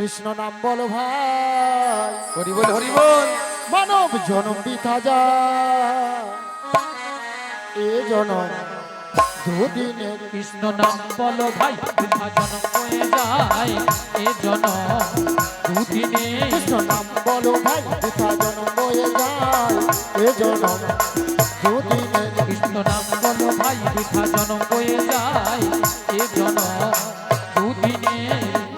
কৃষ্ণ নাম বলো ভাই, হরি বল হরি বল। মানব জনম বৃথা যায়, এ জনম দুদিনের। কৃষ্ণ নাম বলো ভাই, বৃথা জনম হয়ে যায় এ জনম দুদিনে। কৃষ্ণ নাম বলো ভাই, বৃথা জনম বয়ে যায় এ জনম দুদিনের। কৃষ্ণ নাম বলো ভাই, বৃথা জনম হয়ে যায় এ জনম দুদিনে।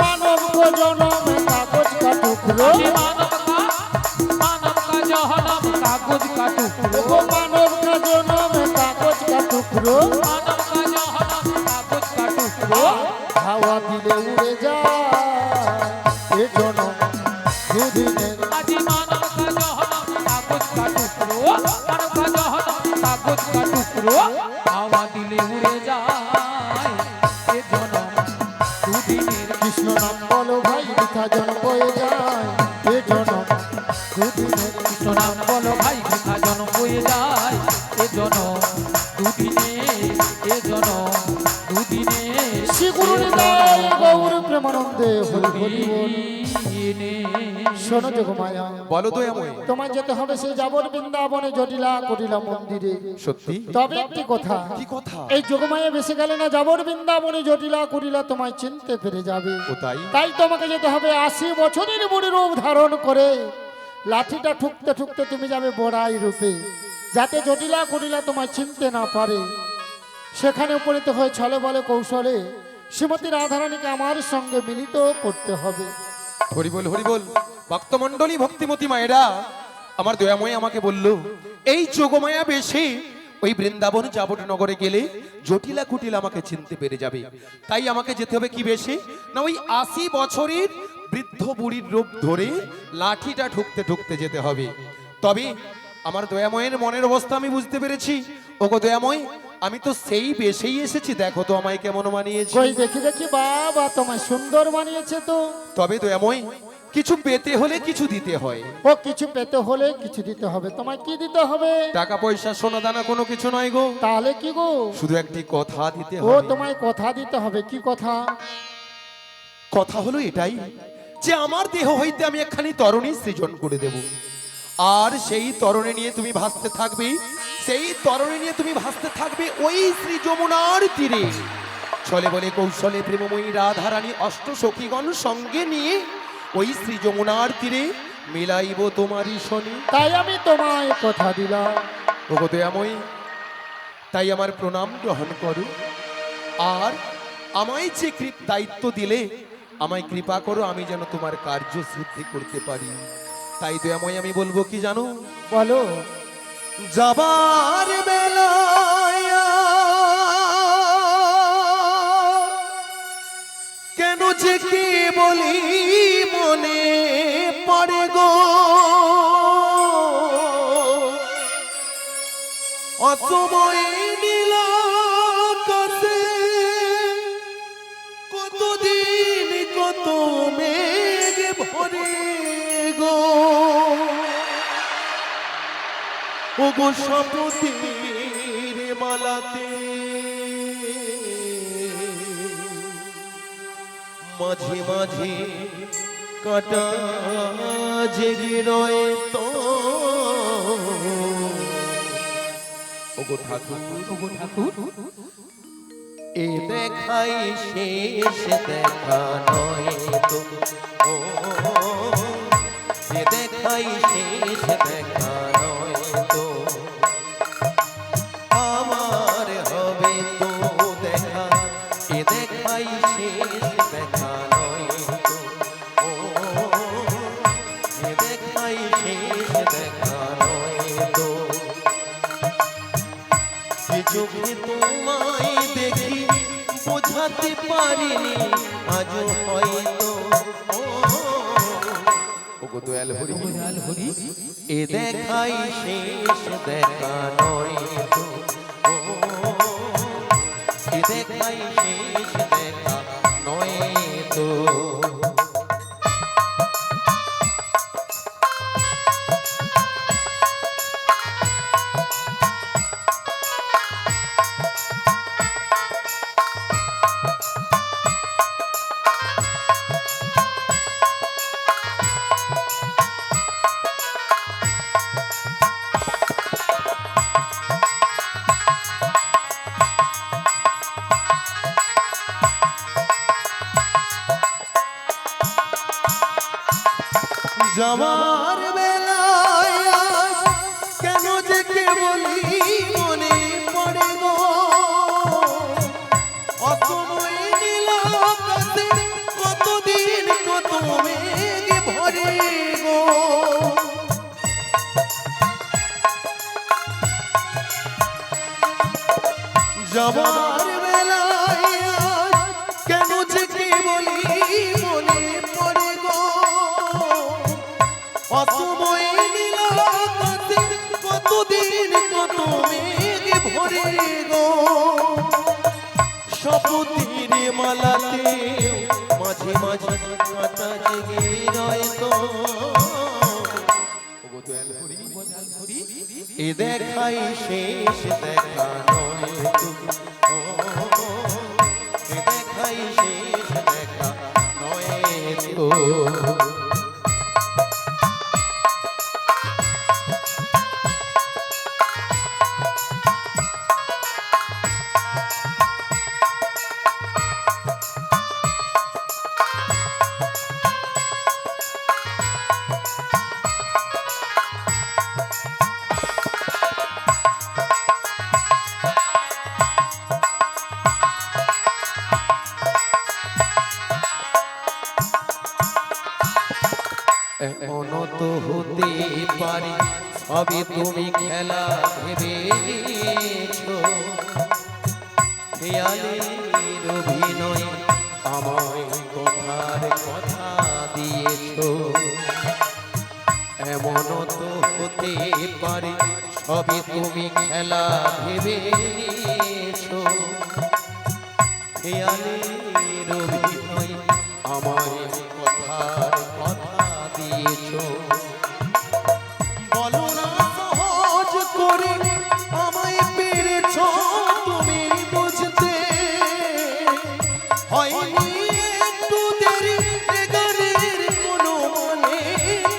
মানব কো জনম কাগজ কা টুকরো, মানব কা জনম কাগজ কা টুকরো। ও মানব কা জনম কাগজ কা টুকরো, মানব কা জনম কাগজ কা টুকরো। হাওয়া দিলে উড়ে যায় এ জনম দুদিনের। আজি মানব কা জনম কাগজ কা টুকরো, মানব কা জনম কাগজ কা টুকরো। হাওয়া দিলে উড়ে যায় এ জনম দুদিনের। কৃষ্ণ নাম বলো ভাই, বৃথা জনম বয়ে যায় এ জনম দুদিনের। কৃষ্ণ নাম বলো ভাই, বৃথা জনম বয়ে যায় এ জনম দুদিনে। এ জনম দুদিনে। শ্রী গুরু নিতাই গৌর প্রেমানন্দে হরি হরি বল। শোনো যোগমায়া, বলো তো এমন। তোমায় যেতে হবে সেই যাবর বৃন্দাবনে জটিলা কটিলা মন্দিরে। সত্যি? তবে একটি কথা, কি কথা? এই যোগমায়া বেশি গেলে না যাবর বৃন্দাবনে জটিলা কটিলা তোমায় চিনতে পেরে যাবে। ও তাই? তাই তোমাকে যেতে হবে 80 বছরের বুড়ি রূপ ধারণ করে। লাঠিটা ঠুকতে ঠুকতে তুমি যাবে বড়াই রূপে, যাতে জটিলা কটিলা তোমায় চিনতে না পারে। সেখানে উপনীত হয়ে ছলে বলে কৌশলে শ্রীমতী রাধারানীকে আমার সঙ্গে মিলিত করতে হবে। হরি বল হরি বল। ভক্তমণ্ডলী ভক্তিমতী মায়েরা, আমার দয়াময় আমাকে বলল এই যোগমায়া বেশে ওই বৃন্দাবন যাবট নগরে গেলে জটিলা কুটিলা আমাকে চিনতে পেরে যাবে। তাই আমাকে যেতে হবে কি বেশে না, ওই 80 বছরের বৃদ্ধ বুড়ির রূপ ধরে লাঠিটা ঠুকতে ঠুকতে যেতে হবে। তবে আমার দয়াময়ের মনের অবস্থা আমি বুঝতে পেরেছি। ওগো দয়াময়, আমি তো সেই বেশেই এসেছি, দেখো তো আমায় কেমন মানিয়েছে। কই দেখি দেখি, বাবা তোমায় সুন্দর বানিয়েছে তো। তবে দয়াময়, কিছু পেতে হলে কিছু দিতে হয়। ও কিছু পেতে হলে কিছু দিতে হবে, তোমায় কি দিতে হবে? টাকা পয়সা সোনা দানা কোনো কিছু নয় গো, তাহলে কি গো? শুধু একটি কথা দিতে ও হবে। তোমায় কথা দিতে হবে, কি কথা? কথা হলো এটাই যে আমার দেহ হইতে আমি একখানি তরণী সৃজন করে দেব, আর সেই তরণী নিয়ে তুমি ভাসতে থাকবে। সেই তরণী নিয়ে তুমি ভাসতে থাকবে ওই শ্রী যমুনার তীরে। ছলে বলে কৌশলে প্রেমময়ী রাধারানী অষ্ট সখীগণ সঙ্গে নিয়ে ওই শ্রী যমুনার তীরে মিলাইব তোমারই শনি। তাই আমি তোমায় কথা দিলাম। ওগো দয়াময়ী, তাই আমার প্রণাম গ্রহণ করো, আর আমায় যে দায়িত্ব দিলে আমায় কৃপা করো, আমি যেন তোমার কার্য সিদ্ধি করতে পারি। তাই দয়াময় আমি বলবো কি জানো? বলো। যাবার বেলায় কেন যে কি বলি মনে পড়ে গো, অসময় নীল আকাশে কতদিন কত মেঘ ভরে গো, ওগো শপথের মালাতে মাঝে মাঝে কাটা জেগে রয়ে তো। ওগো ঠাকুর, ওগো ঠাকুর, এ দেখাই শেষ দেখা নয় তো, ও এ দেখাই শেষ দেখা নয় তো, আমার হবে তো দেখা, এ দেখাই শেষ দেখা নয় তো, ও এ দেখাই শেষ দেখা নয় তো। যে চোখে তোমায় দেখি বোঝাতে পারিনি আজও হয়তো, ওগো দয়াল হরি, দয়াল হরি, এ দেখাই শেষ দেখা নয় তো, ও এ দেখাই শেষ দেখা নয় তো। যাবার বেলায় আজ কেন যে কেবলই মনে পড়ে গো, অসময় নীল আকাশে কতদিন কত মেঘ ভরে গো। যাবার বেলায় আজ কেন যে কেবলই মনে পড়ে গো, অসময় নীল আকাশে কতদিন কত মেঘ ভরে গো। শপথের মালাতে মাঝে মাঝে কাঁটা জেগে রয় তো, এ দেখাই শেষ দেখা নয় তো, এ দেখাই শেষ দেখা নয় তো। এমনও তো হতে পারে সবই তুমি খেলা ভেবে নিয়েছো, খেয়ালের অভিনয় আমায় কথার কথা দিয়েছো। এমনও তো হতে পারে সবই তুমি খেলা ভেবে নিয়েছো, খেয়ালের অভিনয় আমায় কথার কথা দিয়েছো। বলো না সহজ করে আমায় পেরেছো তুমি বুঝতে, হয়নি একটু দেরি এ গানের কোনো মানে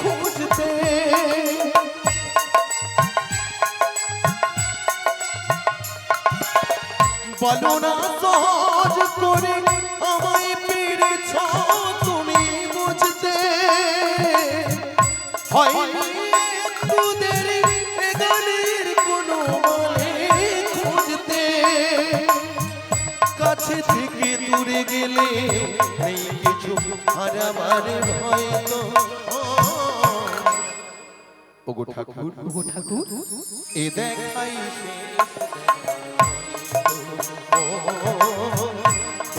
খুঁজতে। বলো না সহজ করে আমায় পেরেছো তুমি বুঝতে, হয়নি একটু দেরি এ গানের কোনো মানে খুঁজতে। কাছে থেকে দূরে গেলে নেই কিছু হারাবার ভয় তো, ওগো ঠাকুর এ দেখাই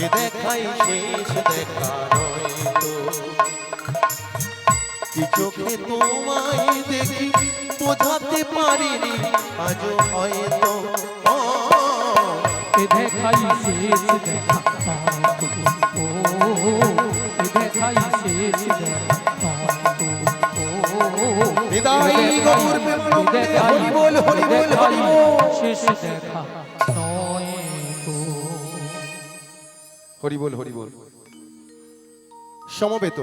এ দেখাই শেষ দেখা নয় তো। কি চোখে তোমায় দেখি বোঝাতে পারিনি আজও হয়তো, এ দেখাই শেষ দেখা তো, ও এ দেখাই শেষ দেখা তো, ও হৃদয় গৌর প্রেমানন্দে হরি বল হরি বল হরি বল। শেষ দেখা নয় তো। হরি বল হরি বল। সমবেত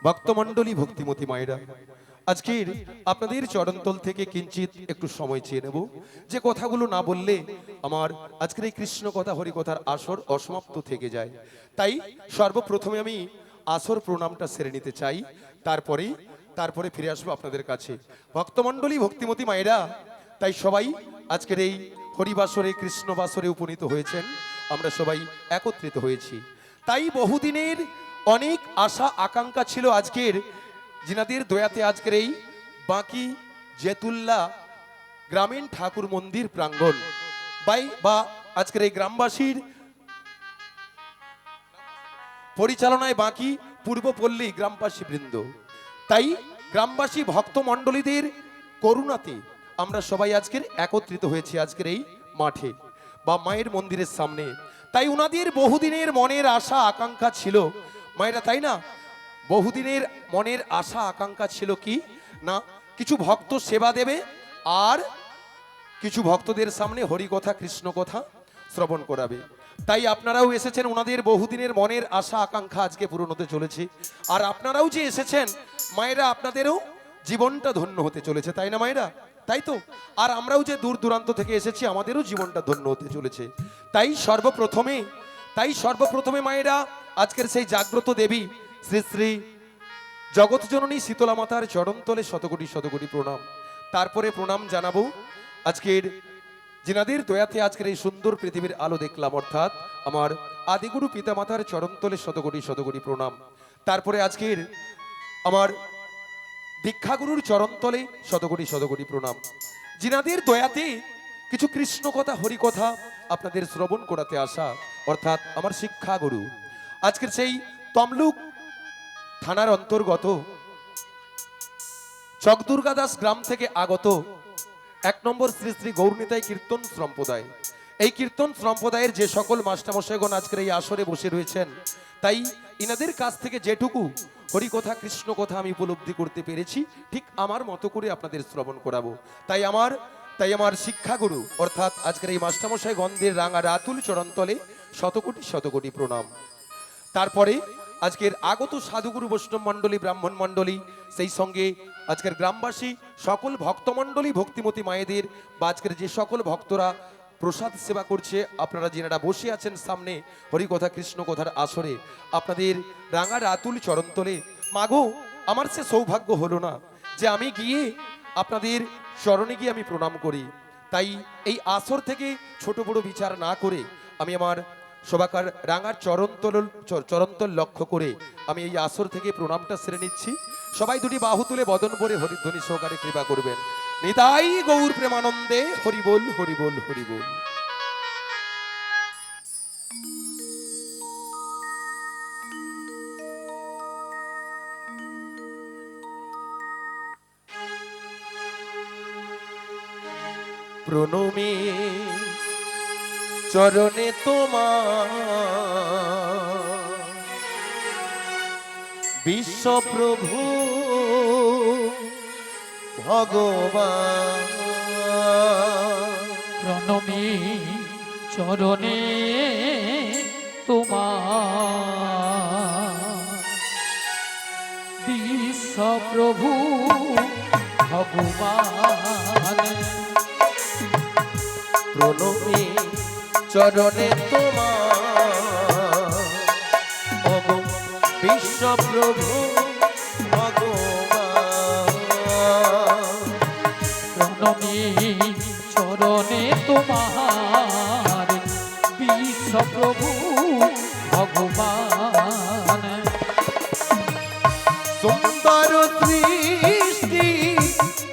ভক্তমণ্ডলী ভক্তিমতী মায়েরা, আজকের আপনাদের চরণতল থেকে কিঞ্চিত একটু সময় চেয়ে নেব, যে কথাগুলো না বললে আমার আজকের এই কৃষ্ণ কথা হরি কথার আসর অসমাপ্ত থেকে যায়। তাই সর্বপ্রথমে আমি আসর প্রণামটা সেরে নিতে চাই, তারপরে ফিরে আসবো আপনাদের কাছে। ভক্তমণ্ডলী ভক্তিমতী মায়েরা, তাই সবাই আজকের এই হরিবাসরে কৃষ্ণবাসরে উপনীত হয়েছেন, আমরা সবাই একত্রিত হয়েছি। তাই বহুদিনের অনেক আশা আকাঙ্ক্ষা ছিল আজকের জিনাদের দয়াতে আজকের এই বাঁকি জেতুল্লা গ্রামীণ ঠাকুর মন্দির প্রাঙ্গণ বা আজকের এই গ্রামবাসীর পরিচালনায় বাঁকি পূর্বপল্লী গ্রামবাসী বৃন্দ, তাই গ্রামবাসী ভক্ত মণ্ডলীদের করুণাতে আমরা সবাই আজকের একত্রিত হয়েছি আজকের এই মাঠে বা মায়ের মন্দিরের সামনে। তাই উনাদের বহুদিনের মনের আশা আকাঙ্ক্ষা ছিল মায়েরা, তাই না? বহুদিনের মনের আশা আকাঙ্ক্ষা ছিল কি না, কিছু ভক্ত সেবা দেবে আর কিছু ভক্তদের সামনে হরি কথা কৃষ্ণ কথা শ্রবণ করাবে। তাই আপনারাও এসেছেন, ওনাদের বহুদিনের মনের আশা আকাঙ্ক্ষা আজকে পূরণ হতে চলেছে। আর আপনারাও যে এসেছেন মায়েরা, আপনাদেরও জীবনটা ধন্য হতে চলেছে, তাই না মায়েরা? তাই তো। আর আমরাও যে দূর দূরান্ত থেকে এসেছি আমাদেরও জীবনটা ধন্য হতে চলেছে। তাই সর্বপ্রথমে মায়েরা আজকের সেই জাগ্রত দেবী শ্রী শ্রী জগৎ জননী শীতলা মাতার চরণতলে শতকোটি শতকোটি প্রণাম। তারপরে প্রণাম জানাবো আজকের যিনাদের দয়াতে আজকের এই সুন্দর পৃথিবীর আলো দেখলাম, অর্থাৎ আমার আদিগুরু পিতামাতার চরণতলে শতকোটি শতকোটি প্রণাম। তারপরে আজকের আমার দীক্ষাগুরুর চরণতলে শতকোটি শতকোটি প্রণাম। যিনাদের দয়াতে কিছু কৃষ্ণ কথা হরি কথা আপনাদের শ্রবণ করাতে আসা, অর্থাৎ আমার শিক্ষাগুরু। আজকের সেই তমলুক থানার অন্তর্গত চকদুর্গা দাস গ্রাম থেকে আগত 1 নম্বর শ্রী শ্রী গৌরনিতাই কীর্তন সম্প্রদায়। এই কীর্তন সম্প্রদায়ের যে সকল মাস্টারমশাইগণ আজকের এই আসরে বসে রয়েছেন, তাই ইনাদের কাছ থেকে যেটুকু হরিকথা কৃষ্ণ কথা আমি উপলব্ধি করতে পেরেছি, ঠিক আমার মতো করে আপনাদের শ্রবণ করাবো। তাই আমার শিক্ষাগুরু অর্থাৎ আজকের এই মাস্টারমশাই গন্ধের রাঙা রাতুল চরণতলে শতকোটি শতকোটি প্রণাম। তারপরে আজকের আগত সাধুগুরু বৈষ্ণব মণ্ডলী, ব্রাহ্মণ মণ্ডলী, সেই সঙ্গে আজকের গ্রামবাসী সকল ভক্তমণ্ডলী, ভক্তিমতী মায়েদের বা আজকের যে সকল ভক্তরা প্রসাদ সেবা করছে, আপনারা যেনারা বসে আছেন সামনে হরিকথা কৃষ্ণ কথার আসরে, আপনাদের রাঙা রাতুল চরণতলে মাগো আমার সে সৌভাগ্য হলো না যে আমি গিয়ে আপনাদের চরণে গিয়ে আমি প্রণাম করি। তাই এই আসর থেকে ছোট বড় বিচার না করে আমি আমার সবাকার রাঙার চরণতল লক্ষ্য করে আমি এই আসর থেকে প্রণামটা সেরে নিচ্ছি। সবাই দুটি বাহু তুলে বদন ভরে হরিধ্বনি সহকারে কৃপা করবেন। নিতাই গৌর প্রেমানন্দে হরি বল হরি বল হরি বল। প্রণমে চরণে তোমার বিশ্বপ্রভু ভগবান। প্রণমী চরণে তোমার বিশ্বপ্রভু ভগবান। প্রণমে চরণে তোমার ওগো বিশ্বপ্রভু ভগবান। প্রণমী চরণে তোমার বিশ্বপ্রভু ভগবান। সুন্দর সৃষ্টি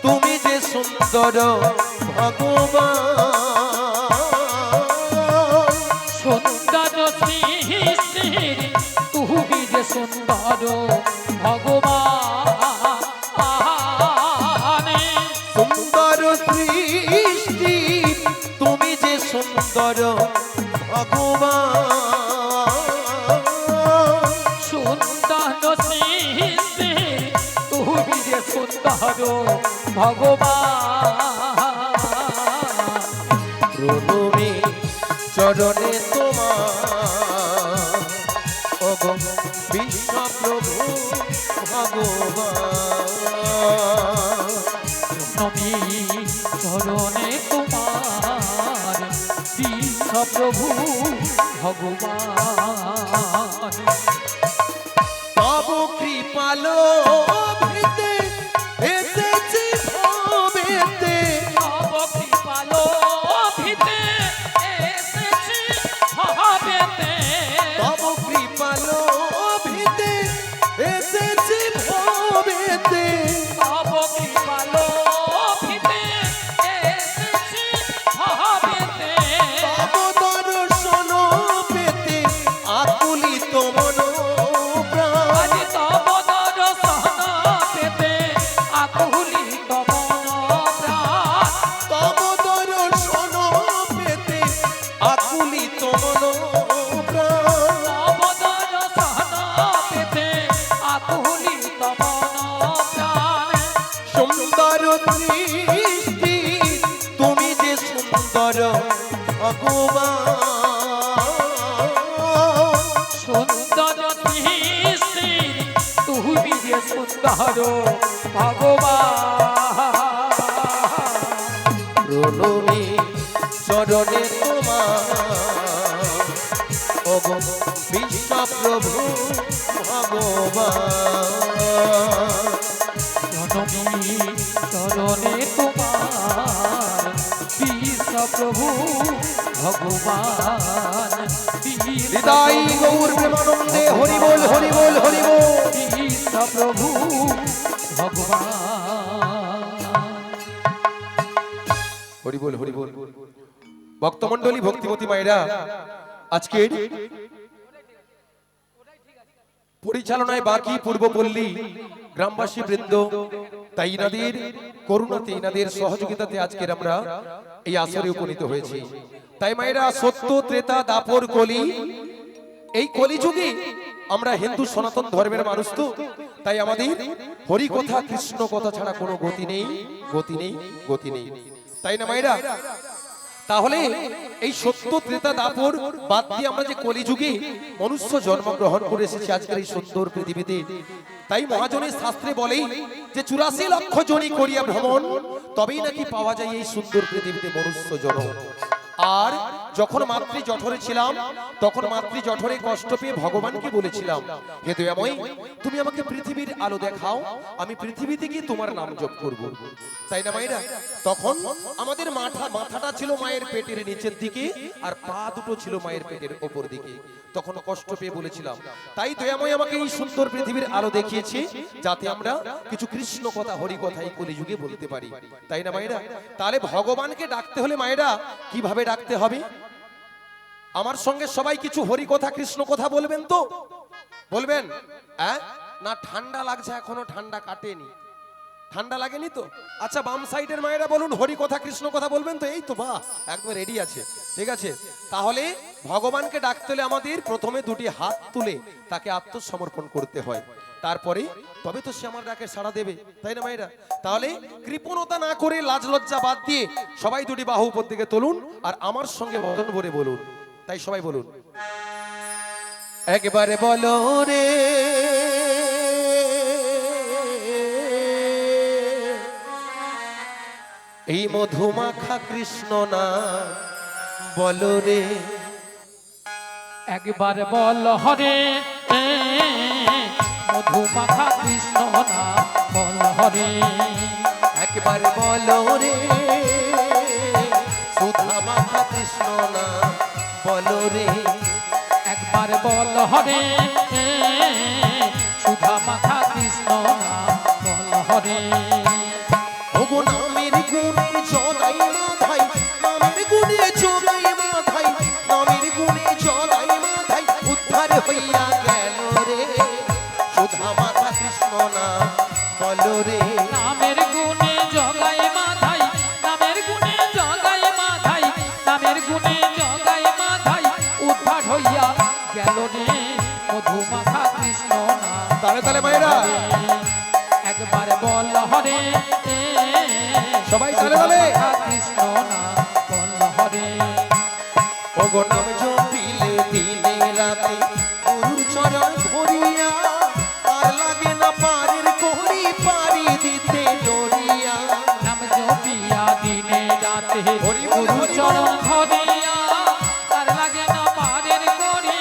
তুমি যে সুন্দর ভগবান। সুন্দর সৃষ্টি তুমি যে সুন্দর ভগবান। সুন্দর সৃষ্টি তুমি যে সুন্দর ভগবান। সুন্দর সৃষ্টি তুমি যে সুন্দর ভগবান। প্রণমে চরণে তোমার ওগো বিশ্বপ্রভু ভগবান। প্রণমী চরণে তোমার বিশ্বপ্রভু ভগবান। তব কৃপালো ভিতে এসেছি ভবেতে। তব কৃপালো ভিতে এসেছি ভবেতে। তব কৃপালো ভিতে এসেছি ভবেতে। তব কৃপালো ভিতে এসেছি ভবেতে। তব দর্শন পেতে আকুলিত মন প্রাণ। আজ তব দর্শন পেতে আকুলিত মন প্রাণ। তব দর্শন পেতে আকুলিত মন প্রাণ। তব দর্শন পেতে আকুলিত মন প্রাণ। সুন্দর দৃষ্টি তুমি যে সুন্দর ভগবান। সুন্দর দৃষ্টি তুমি যে সুন্দর ভগবান। প্রণমী চরণে তোমার ওগো বিশ্বপ্রভু ভগবান। জননী চরণে তোমার বিশ্ব প্রভু ভগবান হৃদয় গৌর প্রেমানন্দে হরি বল হরি বল হরি বল। বিশ্ব প্রভু ভগবান। হরি বল হরি বল। ভক্তমণ্ডলী ভক্তিমতী মায়েরা, আজকের পরিচালনায় বাকি পূর্বপল্লী গ্রামবাসী বৃন্দ, তাই ইনাদের করুণাতে ইনাদের সহযোগিতাতে আজকের আমরা এই আসরে উপনীত হয়েছি। তাই মায়েরা, সত্য ত্রেতা দাপর কলি, এই কলিযুগে আমরা হিন্দু সনাতন ধর্মের মানুষ তো, তাই আমাদের হরি কথা কৃষ্ণ কথা ছাড়া কোনো গতি নেই, গতি নেই, গতি নেই, তাই না মায়েরা? তাহলে এই সত্য ত্রেতা দাপর বাদ দিয়ে আমরা যে কলিযুগে মনুষ্য জন্মগ্রহণ করে এসেছি আজকের এই সুন্দর পৃথিবীতে, তাই মহাজনের শাস্ত্রে বলেই যে 84 লক্ষ জনি করিয়া ভ্রমণ, তবেই নাকি পাওয়া যায় এই সুন্দর পৃথিবীতে মনুষ্য জন্ম। আর যখন মাতৃ জঠরে ছিলাম, তখন মাতৃ জঠরে কষ্ট পেয়ে ভগবানকে বলেছিলাম, হে দয়াময়, তুমি আমাকে পৃথিবীর আলো দেখাও, আমি পৃথিবীতে গিয়ে তোমার নাম জপ করব। তাই না মায়েরা? তখন আমাদের মাথাটা ছিল মায়ের পেটের নিচের দিকে, আর পা দুটো ছিল মায়ের পেটের ওপর দিকে। তখন কষ্ট পেয়ে বলেছিলাম, তাই দয়াময় আমাকে এই সুন্দর পৃথিবীর আলো দেখিয়েছে, যাতে আমরা কিছু কৃষ্ণ কথা হরি কথা এই কলিযুগে বলতে পারি। তাই না মায়েরা? তাহলে ভগবানকে ডাকতে হলে মায়েরা কিভাবে ডাকতে হবে? আমার সঙ্গে সবাই কিছু হরি কথা কৃষ্ণ কথা বলবেন তো? বলবেন? না ঠান্ডা লাগছে, এখনো ঠান্ডা কাটেনি, ঠান্ডা লাগেনি তো? আচ্ছা, বাম সাইডের মায়েরা বলুন, হরি কথা কৃষ্ণ কথা বলবেন তো? এই তো, বাহ, একদম রেডি আছে। ঠিক আছে, তাহলে ভগবানকে ডাকতে হলে আমাদের প্রথমে দুটি হাত তুলে তাকে আত্মসমর্পণ করতে হয়, তারপরে তবে তো সে আমার ডাকে সাড়া দেবে। তাই না মায়েরা? তাহলে কৃপণতা না করে, লাজ লজ্জা বাদ দিয়ে সবাই দুটি বাহু উপর দিকে তুলুন আর আমার সঙ্গে বদন ভরে বলুন। তাই সবাই বলুন, একবারে বলো রে এই মধুমাখা কৃষ্ণ না, বলো রে একবার বল হরে মধুমাখা কৃষ্ণ না, বল হরে একবার বলো রে সুধা মাখা কৃষ্ণ না, বলো রে একবার বল হরে সুধা মাখা কৃষ্ণ না, বল হরে ওগো নামের গুণে জলাই মাথায়, নামের গুণে জলাই মাথায়, নামের গুণে জলাই মাথায় উদ্ধার হইয়া গেল রে সুধা মাখা কৃষ্ণ না, বলো রে নামের গুণে জগায় মাথায়, নামের গুণে জগায় মাথায়, নামের গুণে জগায় মাথায় উদ্ধার হইয়া গেল রে মধুমাখা কৃষ্ণ না। তালে তালে মায়েরা একবার বল হরে সবাই তালে তালে কৃষ্ণ না, বল হরে ওগো নাম জপিলে দিনে রাতে গুরুর চরণ ধরিয়া, আর লাগে না পারের কোহরি পারি দিতে ডরিয়া। নাম জপিয়া দিনে রাতে হরি বল, গুরু হরি বল। চরণ ধরিয়া, তার লাগে না পারের করি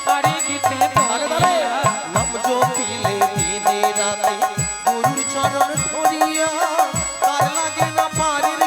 পারি দিতে তালে তালে ধরিয়া। নাম জপিলে দিনে রাতে গুরুর চরণ ধরিয়া, আর লাগে না পারের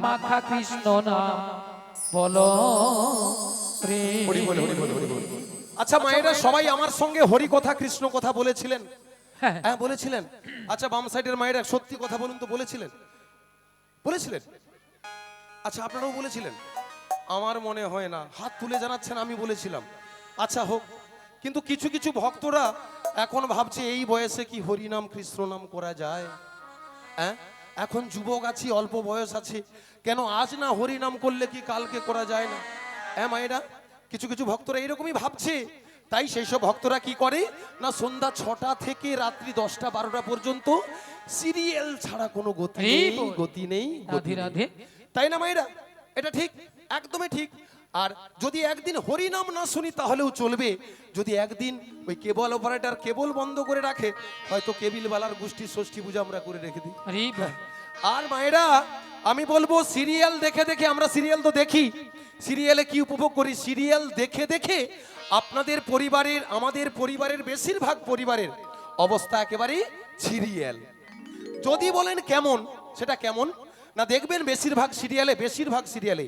মাখা কৃষ্ণ নাম বলো রে। হরি বল, হরি বল, হরি বল। আচ্ছা মায়েরা সবাই আমার সঙ্গে হরি কথা কৃষ্ণ কথা বলেছিলেন? হ্যাঁ হ্যাঁ বলেছিলেন। আচ্ছা বাম সাইডের মায়েরা সত্যি কথা বলুন তো, বলেছিলেন? বলেছিলেন? আচ্ছা আপনারাও বলেছিলেন? আমার মনে হয় না, হাত তুলে জানাচ্ছেন আমি বলেছিলাম। আচ্ছা হোক, কিন্তু কিছু কিছু ভক্তরা এখন ভাবছে এই বয়সে কি হরি নাম কৃষ্ণ নাম করা যায়? হ্যাঁ, এখন যুবক আছি, অল্প বয়স আছে, কেন আজ না হরি নাম করলে কি কালকে করা যায় না? হ্যাঁ মায়েরা, কিছু কিছু ভক্তরা এরকমই ভাবছে। তাই সেই সব ভক্তরা কি করে না, সন্ধ্যা 6টা থেকে রাত্রি 10টা 12টা পর্যন্ত সিরিয়াল ছাড়া কোনো গতি নেই, গতি নেই, গতি রাধে নেই। রাধে। তাই না মায়েরা? এটা ঠিক, একদমই ঠিক। আর যদি একদিন হরি নাম না শুনি তাহলেও চলবে। যদি একদিন ওই কেবল অপারেটর কেবল বন্ধ করে রাখে, হয়তো কেবিলওয়ালার গোষ্ঠী ষষ্ঠী পূজা আমরা করে রেখে দিই। হরি বল। আর মায়েরা আমি বলবো, সিরিয়াল দেখে দেখে, আমরা সিরিয়াল তো দেখি, সিরিয়ালে কি উপভোগ করি, সিরিয়াল দেখে দেখে আপনাদের পরিবারের, আমাদের পরিবারের, বেশিরভাগ পরিবারের অবস্থা একেবারে সিরিয়াল। যদি বলেন কেমন, সেটা কেমন না, দেখবেন বেশিরভাগ সিরিয়ালে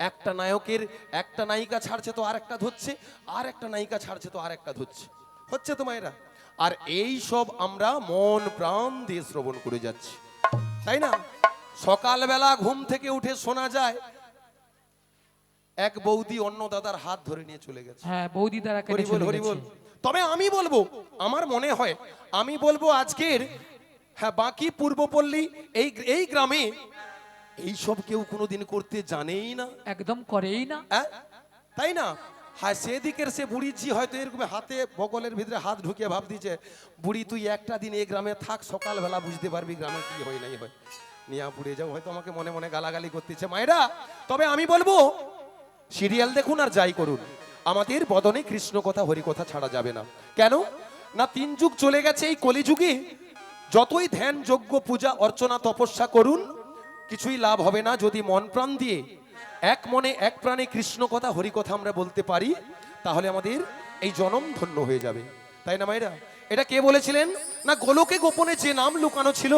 একটা নায়কের একটা নায়িকা ছাড়ছে তো আর একটা ধরছে, আর একটা নায়িকা ছাড়ছে তো আর একটা ধরছে, হচ্ছে তো মায়েরা। আর এই সব আমরা মন প্রাণ দিয়ে শ্রবণ করে যাচ্ছি, তাই না? সকালবেলা ঘুম থেকে উঠে শোনা যায় এক বৌদি অন্য দাদার হাত ধরে নিয়ে চলে গেছে। হ্যাঁ বৌদি দ্বারা কেটে হরি বল, চলে হরি বল। গেছে। তবে আমি বলবো, আমার মনে হয়, আমি বলবো আজকের, হ্যাঁ, বাকি পূর্বপল্লী এই গ্রামে এইসব কেউ কোনোদিন করতে জানেই না, একদম করেই না। হ্যাঁ, তাই না? হ্যাঁ, সেদিকের সে বুড়িজি হয়তো এরকম হাতে বগলের ভিতরে হাত ঢুকিয়ে ভাব দিচ্ছে, বুড়ি তুই একটা দিন এই গ্রামে থাক, সকালবেলা বুঝতে পারবি গ্রামে কি হয় নাই হয়, নিয়া পুড়ে যাও, হয়তো আমাকে মনে মনে গালাগালি করতেছে মায়েরা। তবে আমি বলবো, সিরিয়াল দেখুন আর যাই করুন, আমাদের বদনে কৃষ্ণ কথা হরি কথা ছাড়া যাবে না। কেন না, 3 যুগ চলে গেছে, এই কলিযুগে যতই ধ্যান যজ্ঞ পূজা অর্চনা তপস্যা করুন, কিছুই লাভ হবে না যদি মন প্রাণ দিয়ে এক মনে এক প্রাণে কৃষ্ণ কথা হরি কথা আমরা বলতে পারি, তাহলে আমাদের এই জনম ধন্য হয়ে যাবে। তাই না মায়েরা? এটা কে বলেছিলেন না, গোলকে গোপনে যে নাম লুকানো ছিল,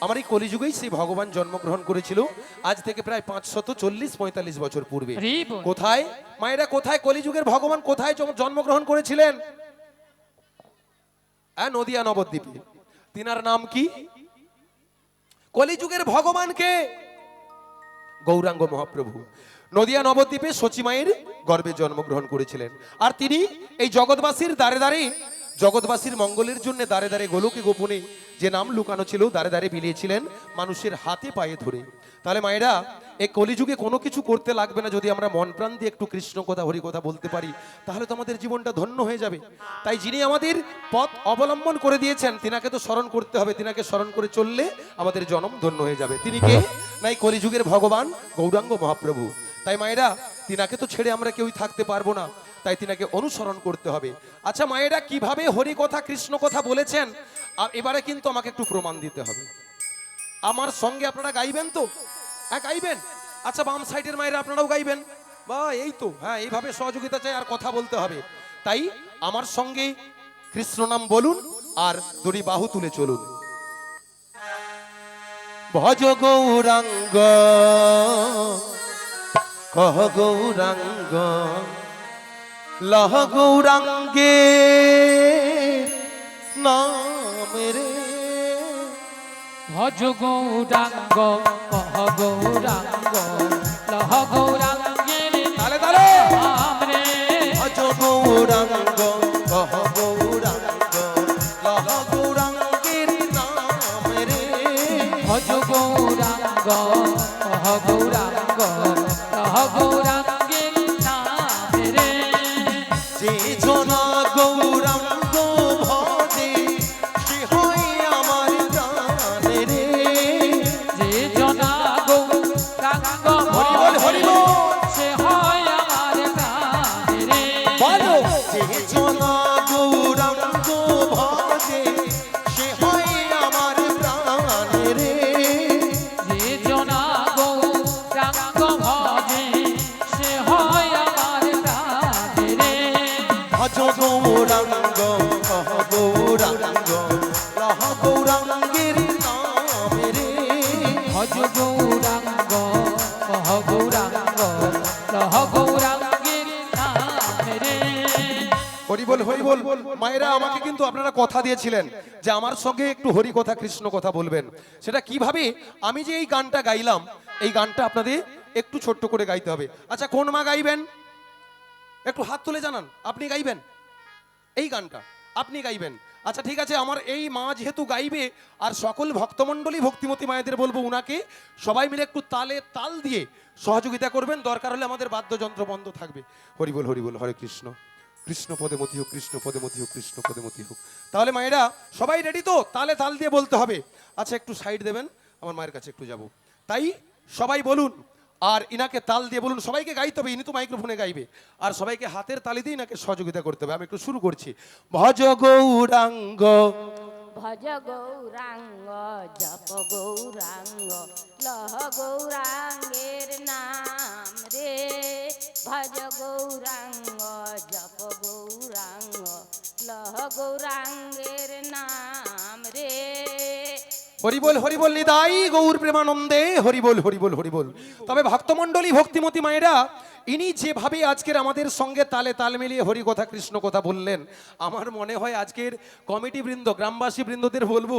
আমার এই কলিযুগেই সেই ভগবান জন্মগ্রহণ করেছিল, আজ থেকে প্রায় 540-45 বছর পূর্বে। হরি বল। কোথায় মায়েরা, কোথায় কলিযুগের ভগবান কোথায় জন্মগ্রহণ করেছিলেন? নদিয়া নবদ্বীপে। তিনার নাম কি? কলিযুগের ভগবানকে গৌরাঙ্গ মহাপ্রভু নদিয়া নবদ্বীপে সচী মায়ের গর্ভে জন্মগ্রহণ করেছিলেন। আর তিনি এই জগৎবাসীর দ্বারে দ্বারে, জগৎবাসীর মঙ্গলের জন্য দ্বারে দ্বারে গোলকে গোপনে যে নাম লুকানো ছিল দ্বারে দ্বারে বিলিয়েছিলেন মানুষের হাতে পায়ে ধরে। তাহলে মায়েরা, এই কলিযুগে কোনো কিছু করতে লাগবে না, যদি আমরা মন প্রাণ দিয়ে একটু কৃষ্ণ কথা হরি কথা বলতে পারি, তাহলে তো আমাদের জীবনটা ধন্য হয়ে যাবে। তাই যিনি আমাদের পথ অবলম্বন করে দিয়েছেন, তিনাকে তো স্মরণ করতে হবে, তিনাকে স্মরণ করে চললে আমাদের জনম ধন্য হয়ে যাবে। তিনি কে? নাই কলিযুগের ভগবান গৌরাঙ্গ মহাপ্রভু। তাই মায়েরা, তিনাকে তো ছেড়ে আমরা কেউই থাকতে পারবো না, তাই তিনাকে অনুসরণ করতে হবে। আচ্ছা মায়েরা, কিভাবে হরি কথা কৃষ্ণ কথা বলেছেন, আর এবারে কিন্তু আমাকে একটু প্রমাণ দিতে হবে। আমার সঙ্গে আপনারা গাইবেন তো? হ্যাঁ গাইবেন। আচ্ছা বাম সাইডের মায়েরা আপনারাও গাইবেন? বা এই তো, হ্যাঁ, এইভাবে সহযোগিতা চাই আর কথা বলতে হবে। তাই আমার সঙ্গে কৃষ্ণ নাম বলুন আর দুটি বাহু তুলে চলুন। ভজ গৌরাঙ্গ কহ গৌরাঙ্গ লহ গৌরাঙ্গে নাম রে। ভজ গৌরাঙ্গ কহ গৌরাঙ্গ লহ গৌরাঙ্গের তালে তালে। নাম রে। ভজ গৌরাঙ্গ কহ গৌরাঙ্গ লহ গৌরাঙ্গের নাম রে। ভজ গৌরাঙ্গ কহ গৌরাঙ্গ লহ গৌরাঙ্গের নাম রে। যে জনা গৌরাঙ্গ ভজে সে হয় আমার প্রাণ রে। যে জনা গৌরাঙ্গ হরি বল, হরি বল। সে হয় আমার প্রাণ রে। বলো, যে জনা গৌরাঙ্গ ভজে সে হয় আমার প্রাণ রে। যে জনা গৌরাঙ্গ ভজে সে হয় আমার প্রাণ রে। ভজ গৌরাঙ্গ কহ গৌরাঙ্গ লহ গৌরাঙ্গের নাম রে। ভজ গৌরাঙ্গ হরিবল হরিবল। মায়েরা আমাকে কিন্তু আপনারা কথা দিয়েছিলেন যে আমার সঙ্গে একটু হরি কথা কৃষ্ণ কথা বলবেন। সেটা কিভাবে? আমি যে এই গানটা গাইলাম, এই গানটা আপনাদের একটু ছোট্ট করে গাইতে হবে। আচ্ছা, কোন মা গাইবেন? একটু হাত তুলে জানান। আপনি গাইবেন এই গানটা? আপনি গাইবেন? আচ্ছা ঠিক আছে, আমার এই মা যেহেতু গাইবে, আর সকল ভক্তমণ্ডলী ভক্তিমতী মায়েদের বলবো উনাকে সবাই মিলে একটু তালে তাল দিয়ে সহযোগিতা করবেন। দরকার হলে আমাদের বাদ্যযন্ত্র বন্ধ থাকবে। হরিবল হরিবল, হরে কৃষ্ণ, কৃষ্ণ পদে মতি হোক, কৃষ্ণ পদে মতি হোক, কৃষ্ণ পদে মতি হোক। তাহলে মায়েরা সবাই রেডি তো? তালে তাল দিয়ে বলতে হবে। আচ্ছা একটু সাইড দেবেন, আমার মায়ের কাছে একটু যাব। তাই সবাই বলুন, আর ইনাকে তাল দিয়ে বলুন। সবাইকে গাইতে হবে, ইনি তো মাইক্রোফোনে গাইবে, আর সবাইকে হাতের তালি দিয়ে ইনাকে সহযোগিতা করতে হবে। আমি একটু শুরু করছি। ভজ গৌরাঙ্গ, ভজ গৌরাঙ্গ, জপ গৌরাঙ্গ, লহ গৌরাঙ্গের নাম রে। ভজ গৌরাঙ্গ, জপ গৌরাঙ্গ, লহ গৌরাঙ্গের নাম রে। হরিবল হরিবল, নিদাই গৌর প্রেমানন্দে, হরিবল হরিবল হরিবল। তবে ভক্তমণ্ডলী ভক্তিমতী মায়েরা, ইনি যেভাবে আজকের আমাদের সঙ্গে তালে তাল মিলিয়ে হরি কথা কৃষ্ণ কথা বললেন, আমার মনে হয় আজকের কমিটি বৃন্দ, গ্রামবাসী বৃন্দদের বলবো,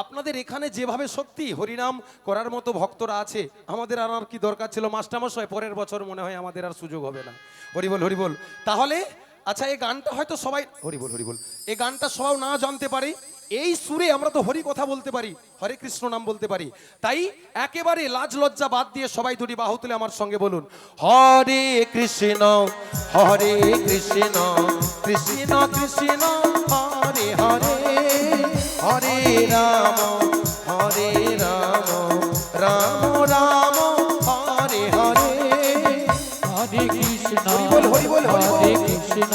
আপনাদের এখানে যেভাবে সত্যি হরিনাম করার মতো ভক্তরা আছে, আমাদের আর কি দরকার ছিল মাস্টারমশাই? পরের বছর মনে হয় আমাদের আর সুযোগ হবে না। হরিবল হরিবল। তাহলে আচ্ছা, এই গানটা হয়তো সবাই, হরিবল হরিবল, এই গানটা সবাই না জানতে পারে, এই সুরে আমরা তো হরি কথা বলতে পারি, হরে কৃষ্ণ নাম বলতে পারি। তাই একেবারে লাজ লজ্জা বাদ দিয়ে সবাই দুটি বাহু তুলে আমার সঙ্গে বলুন, হরে কৃষ্ণ হরে কৃষ্ণ, কৃষ্ণ কৃষ্ণ হরে হরে, হরে রাম হরে রাম, রাম রাম হরে হরে। হরে কৃষ্ণ হরিবল হরিবল হরিবল। হরে কৃষ্ণ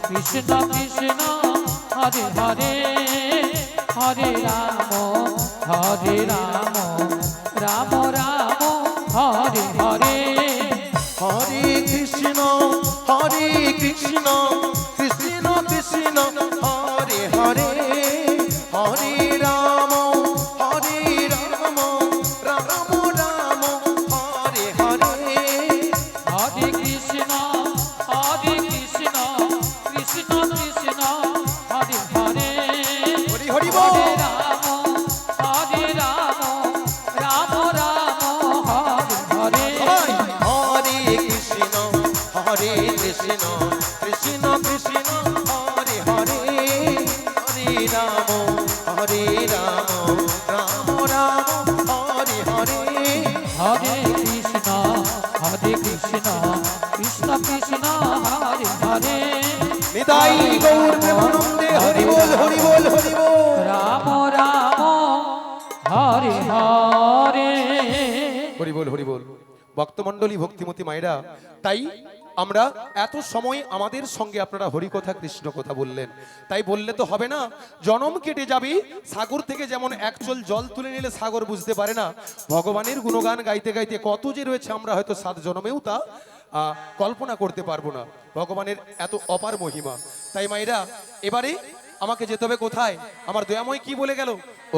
কৃষ্ণ কৃষ্ণ হরে হরে, হরে রাম রাম রাম হরে হরে। হরে কৃষ্ণ কৃষ্ণ কৃষ্ণ হরে হরে, হরে রাম রাম রাম হরে হরে। হরে কৃষ্ণ কৃষ্ণ কৃষ্ণ হরে হরে, হরি হরি হরে বল। রাম রাম হরে হরে। সবাই, হরে কৃষ্ণ কৃষ্ণ কৃষ্ণ হরে হরে, হরে রাম রাম রাম হরে হরে। হরে কৃষ্ণ কৃষ্ণ কৃষ্ণ হরে হরে, নিতাই গৌর প্রেমানন্দে, হরিবল হরিবল হরিবল। রাম রাম হরে হরে। হরিবল হরিবল। ভক্তমণ্ডলী ভক্তিমতী মায়েরা, তাই আমরা এত সময় আমাদের সঙ্গে আপনারা হরি কথা কৃষ্ণ কথা বললেন, তাই বললে তো হবে না। জনম কেটে যাবে, সাগর থেকে যেমন এক চল জল তুলে নিলে সাগর বুঝতে পারে না, ভগবানের গুণগান গাইতে গাইতে কত যে রয়েছে আমরা হয়তো 7 জনমেও তা কল্পনা করতে পারবো না, ভগবানের এত অপার মহিমা। তাই মায়েরা, এবারে আমাকে যেতে হবে কোথায়? আমার দয়াময় কি বলে গেল?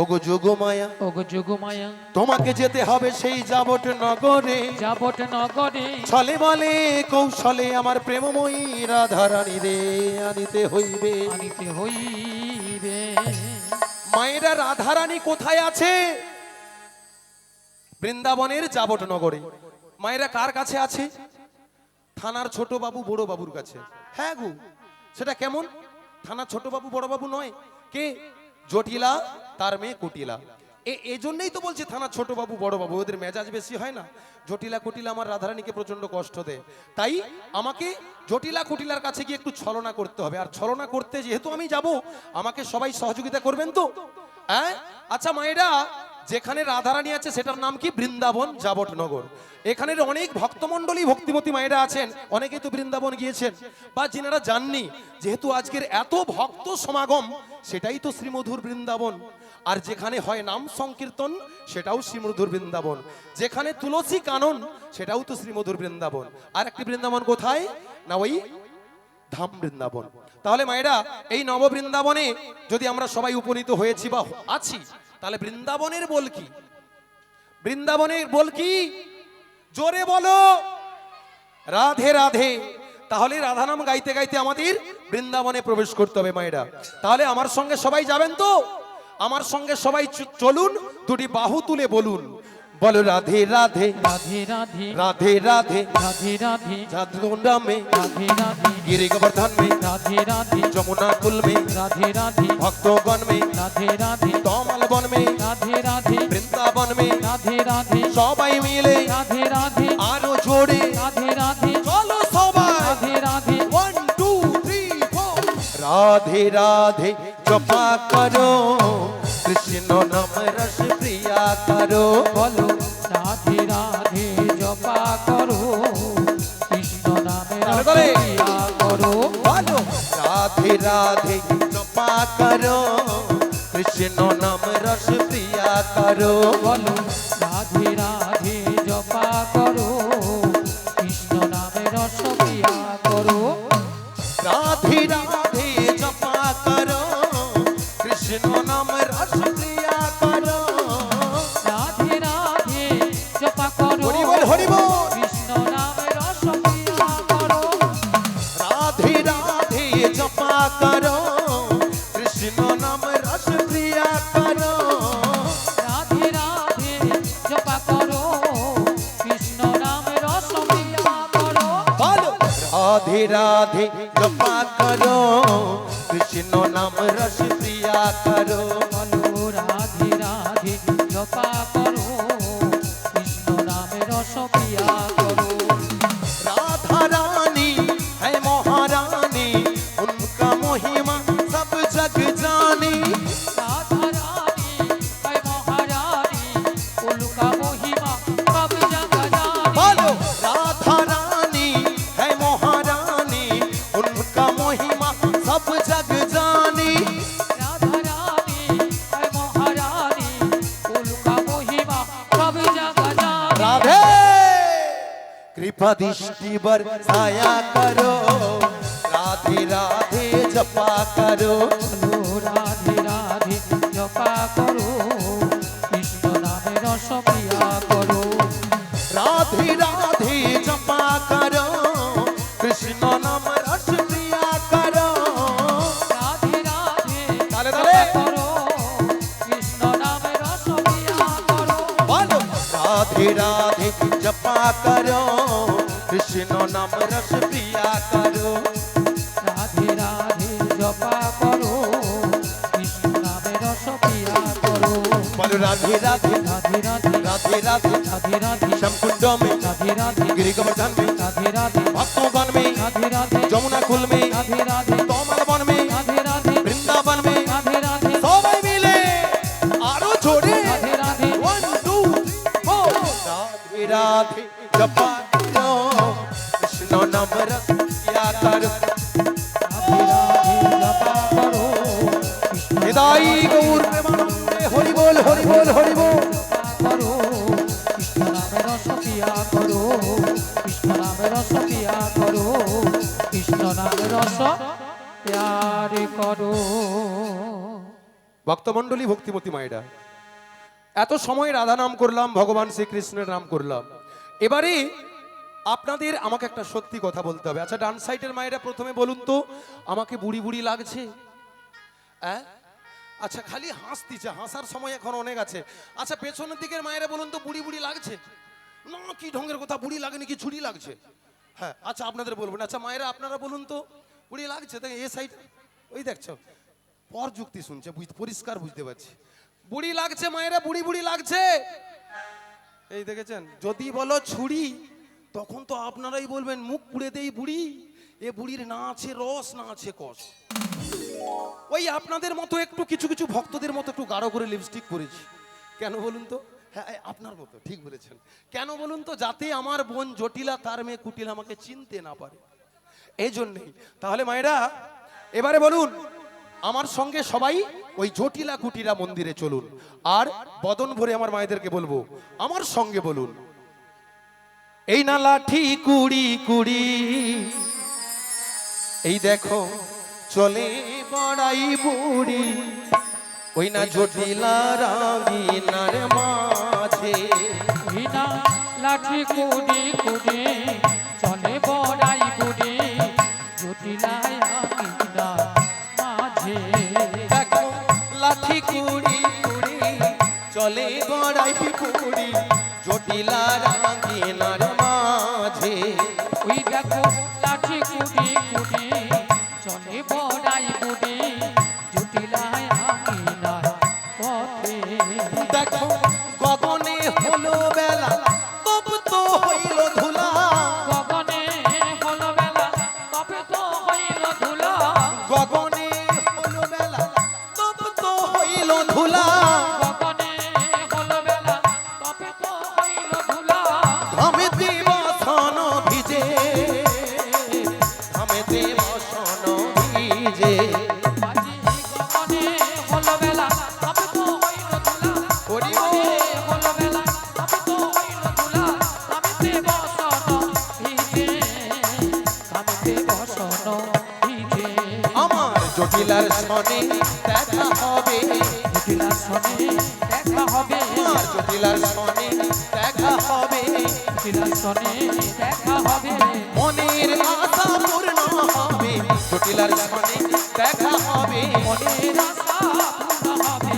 ওগো যোগমায়া, ওগো যোগমায়া, তোমাকে যেতে হবে সেই যাবট নগরে, যাবট নগরে, ছলে বলে কৌশলে আমার প্রেমময়ী রাধারানী রে আনিতে হইবে। আনিতে হইবে। মায়েরা, রাধারানী কোথায় আছে? বৃন্দাবনের যাবট নগরে। মায়েরা কার কাছে আছে? থানার ছোট বাবু বড় বাবুর কাছে। হ্যাঁ গো, সেটা কেমন? থানার ছোট বাবু বড় বাবু নয়, কে? জটিলা তার মেয়ে কুটিলা। এই জন্যই তো বলছি থানার ছোট বাবু বড় বাবু, ওদের মেজাজ বেশি হয় না। জটিলা কুটিলা আমার রাধারানীকে প্রচন্ড কষ্ট দেয়, তাই আমাকে জটিলা কুটিলার কাছে গিয়ে একটু ছলনা করতে হবে। আর ছলনা করতে যেহেতু আমি যাব, আমাকে সবাই সহযোগিতা করবেন তো? হ্যাঁ আচ্ছা মায়েরা, যেখানে রাধারানী আছে সেটার নাম কি? বৃন্দাবন যাবট নগর। এখানের অনেক ভক্তমণ্ডলী ভক্তিমতী মায়েরা আছেন, অনেকেই তো বৃন্দাবন গিয়েছেন, বা যিনারা যাননি। যেহেতু আজকের এত ভক্ত সমাগম, সেটাই তো শ্রীমধুর বৃন্দাবন। আর যেখানে হয় নাম সংকীর্তন, সেটাও শ্রীমধুর বৃন্দাবন। যেখানে তুলসী কানন, সেটাও তো শ্রীমধুর বৃন্দাবন। আর একটি বৃন্দাবন কোথায়? না ওই ধাম বৃন্দাবন। তাহলে মায়েরা, এই নব বৃন্দাবনে যদি আমরা সবাই উপনীত হয়েছি বা আছি, তাহলে বৃন্দাবনের বল কি? বৃন্দাবনের বল কি? জোরে বলো। রাধে রাধে। তাহলে রাধানাম গাইতে গাইতে আমাদের বৃন্দাবনে প্রবেশ করতে হবে মায়েরা। তাহলে আমার সঙ্গে সবাই যাবেন তো? আমার সঙ্গে সবাই চলুন, দুটি বাহু তুলে বলুন, বলো রাধে রাধে রাধে রাধে রাধে রাধে রাধে রাধে जादूगंडा में রাধে রাধে गिरी गोवर्धन में রাধে রাধে যমুনা কুল में রাধে রাধে भक्तगण में রাধে রাধে तोमल वन में রাধে রাধে বৃন্দাবন में রাধে রাধে সবাই মিলে রাধে রাধে আরো জোরে রাধে রাধে চলো সবাই রাধে রাধে 1 2 3 4 राधे राधे जपा करो कृष्ण नाम रस प्रिया करो বলো রাধে রাধে জপা করো কৃষ্ণ নামে তাহলে বলে। রাধিয়া করো बोलो राधे राधे जपा करो कृष्ण नाम रस प्रिया करो বলো রাধে রাধে জপা করো কৃষ্ণ নামে রস প্রিয়া করো राधे राधे जपा करो कृष्ण नाम रस प्रिया करो রাধে রাধে জপা করো हरि बोल কৃষ্ণ নামে রস প্রিয়া করো राधे राधे जपा करो कृष्ण नाम रस प्रिया करो রাধে রাধে জপা করো কৃষ্ণ নামে রস প্রিয়া করো बोलो राधे राधे जपा करो कृष्ण नाम रस प्रिया करो বলো রাধে রাধে জপা করো কৃষ্ণ নামে রস প্রিয়া করো राधा रानी है महारानी उनका महिमा सब जग जानी রাধা রানী है মহারানী উল্কা মহিমা সব জায়গা জানি बोलो राधा रानी है महारानी उनका महिमा सब जग जानी রাধা রানী है মহারানী উল্কা মহিমা সব জায়গা জানি राधे कृपा दृष्टि बरसाया करो राधे राधे जपा करो বলো রাধে রাধে জপা করো কৃষ্ণ নামে রস প্রিয়া করো राधे राधे जपा करो कृष्ण नाम रस प्रिया करो রাধে রাধে তালে জপা তালে। করো কৃষ্ণ নামে রস প্রিয়া করো बोलो राधे राधे जपा करो कृष्ण नाम रस प्रिया करो রাধে রাধে জপা করো কৃষ্ণ নামে রস প্রিয়া করো बोलो राधे राधे রাধে রাধে राधे राधे রাধে রাধে शमकुंड में রাধে রাধে गिरी गोवर्धन में রাধে রাধে भक्तगण में রাধে রাধে যমুনা কুল में রাধে রাধে तोमल वन में রাধে রাধে বৃন্দাবন में রাধে রাধে সবাই মিলে আরো জোরে রাধে রাধে 1 2 4 राधे राधे जपा करो कृष्ण नाम रस प्रिया करो রাধে রাধে জপা করো কৃষ্ণ हृदय गौर प्रेमानंदे हरि बोल हरि बोल हरि बोल করো কৃষ্ণ নামে রস প্রিয়া করো কৃষ্ণ নামে রস প্রিয়া করো কৃষ্ণ নামে রস প্যার করো ভক্তমণ্ডলী ভক্তিমতী মায়েরা, এত সময় রাধা নাম করলাম, ভগবান শ্রীকৃষ্ণের নাম করলাম। এবারে আপনাদের আমাকে একটা সত্যি কথা বলতে হবে। আচ্ছা, ডান সাইডের মায়েরা প্রথমে বলুন তো, আমাকে বুড়ি বুড়ি লাগছে? হ্যাঁ, আচ্ছা, খালি হাসতিছে, হাসার সময় এখন অনেক আছে। আচ্ছা, পেছনের দিকের মায়েরা বলুন তো, বুড়ি বুড়ি লাগছে না? কি ঢঙ্গের কথা, বুড়ি লাগেনি কি ছুরি লাগছে? হ্যাঁ, আচ্ছা, আপনাদের বলবেন। আচ্ছা মায়েরা, আপনারা বলুন তো, বুড়ি লাগছে? তাই এ সাইড, ওই দেখছো, পর যুক্তি শুনছে, পরিষ্কার বুঝতে পারছি। বুড়ি লাগছে মায়েরা, বুড়ি বুড়ি লাগছে। এই দেখেছেন, যদি বলো ছুরি, তখন তো আপনারাই বলবেন মুখ পুড়ে দেই বুড়ি, এ বুড়ির না আছে রস, না আছে কষ। ওই আপনাদের মতো একটু কিছু কিছু ভক্তদের মতো একটু গাঢ় করে লিপস্টিক করেছি। কেন বলুন তো? হ্যাঁ, আপনার মতো, ঠিক বলেছেন। কেন বলুন তো? যাতে আমার বোন জটিলা তার মেয়ে কুটিলা আমাকে চিনতে না পারে, এই জন্যেই। তাহলে মায়েরা এবারে বলুন, আমার সঙ্গে সবাই ওই জটিলা কুটিলা মন্দিরে চলুন। আর বদন ভরে আমার মায়েদেরকে বলবো, আমার সঙ্গে বলুন, এই না লাঠি কুড়ি কুড়ি, এই দেখো চলে বড়াই বুড়ি, ওই না জটিলা রাঙিনার মাঝে, বিনা লাঠি কুড়ি কুড়ি চলে বড়াই বুড়ি বড়াই পুরি জটিলা রাঙ্গিনার মাঝে। ওই দেখো লাঠি কুটি কুটি চলে বড়াই বুড়ি জটিলায় আঙিনার পথে। দেখো গগনে হলো বেলা তপ্ত হইল ধুলা, গগনে হলো বেলা তবে তো হইল ধুলা, গগনে হলো বেলা তপ্ত হইল ধুলা। গগনে হলো বেলা তবে তো হইল ধুলা। ঘামেতে বসন ভিজে, ঘামেতে বসন ভিজে। আজি গগনে হলো বেলা তবে তো হইল ধুলা, ওরে ও, গগনে হলো বেলা তবে তো হইল ধুলা। আমিতে বসন ভিজে, আমিতে বসন ভিজে। আমার জটিলার সনে দেখা হবে, জটিলার সনে দেখা হবে, আমার জটিলার সনে দেখা হবে। জটিলার সনে দেখা হবে। মনের আশা পূর্ণ হবে, জটিলার সনে দেখা হবে। মনের আশা পূর্ণ হবে,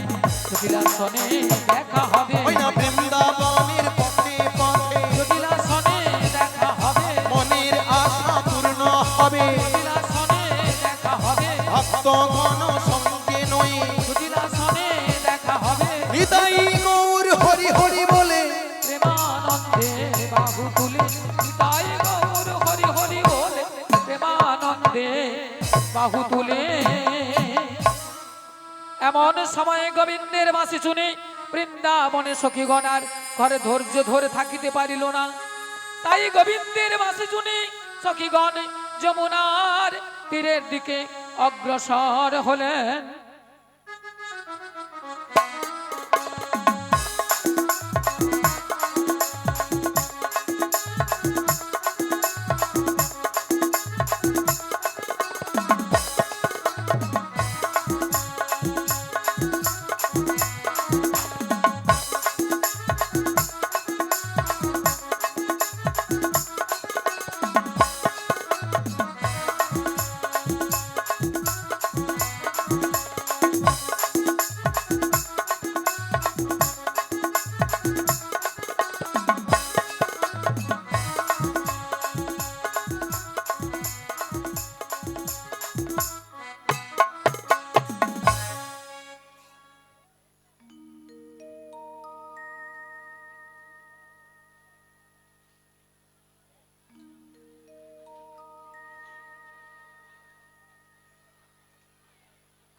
জটিলার সনে দেখা হবে। ওই না বৃন্দাবনের পথে পথে জটিলার সনে দেখা হবে, মনের আশা পূর্ণ হবে। জটিলার সনে দেখা হবে, ভক্তগণ সঙ্গে নই জটিলার সনে দেখা হবে। হৃদয় গৌর হরি হরি বলে, প্রেমানন্দে বাহু তুলে তাই গৌর হরি হরি বলে, প্রেমানন্দে বাহু তুলে। এমন সময় গোবিন্দের বাঁশি শুনে বৃন্দাবনে সখীগণ আর ঘরে ধৈর্য ধরে থাকিতে পারিল না। তাই গোবিন্দের বাঁশি শুনে সখীগণ যমুনার তীরের দিকে অগ্রসর হলেন।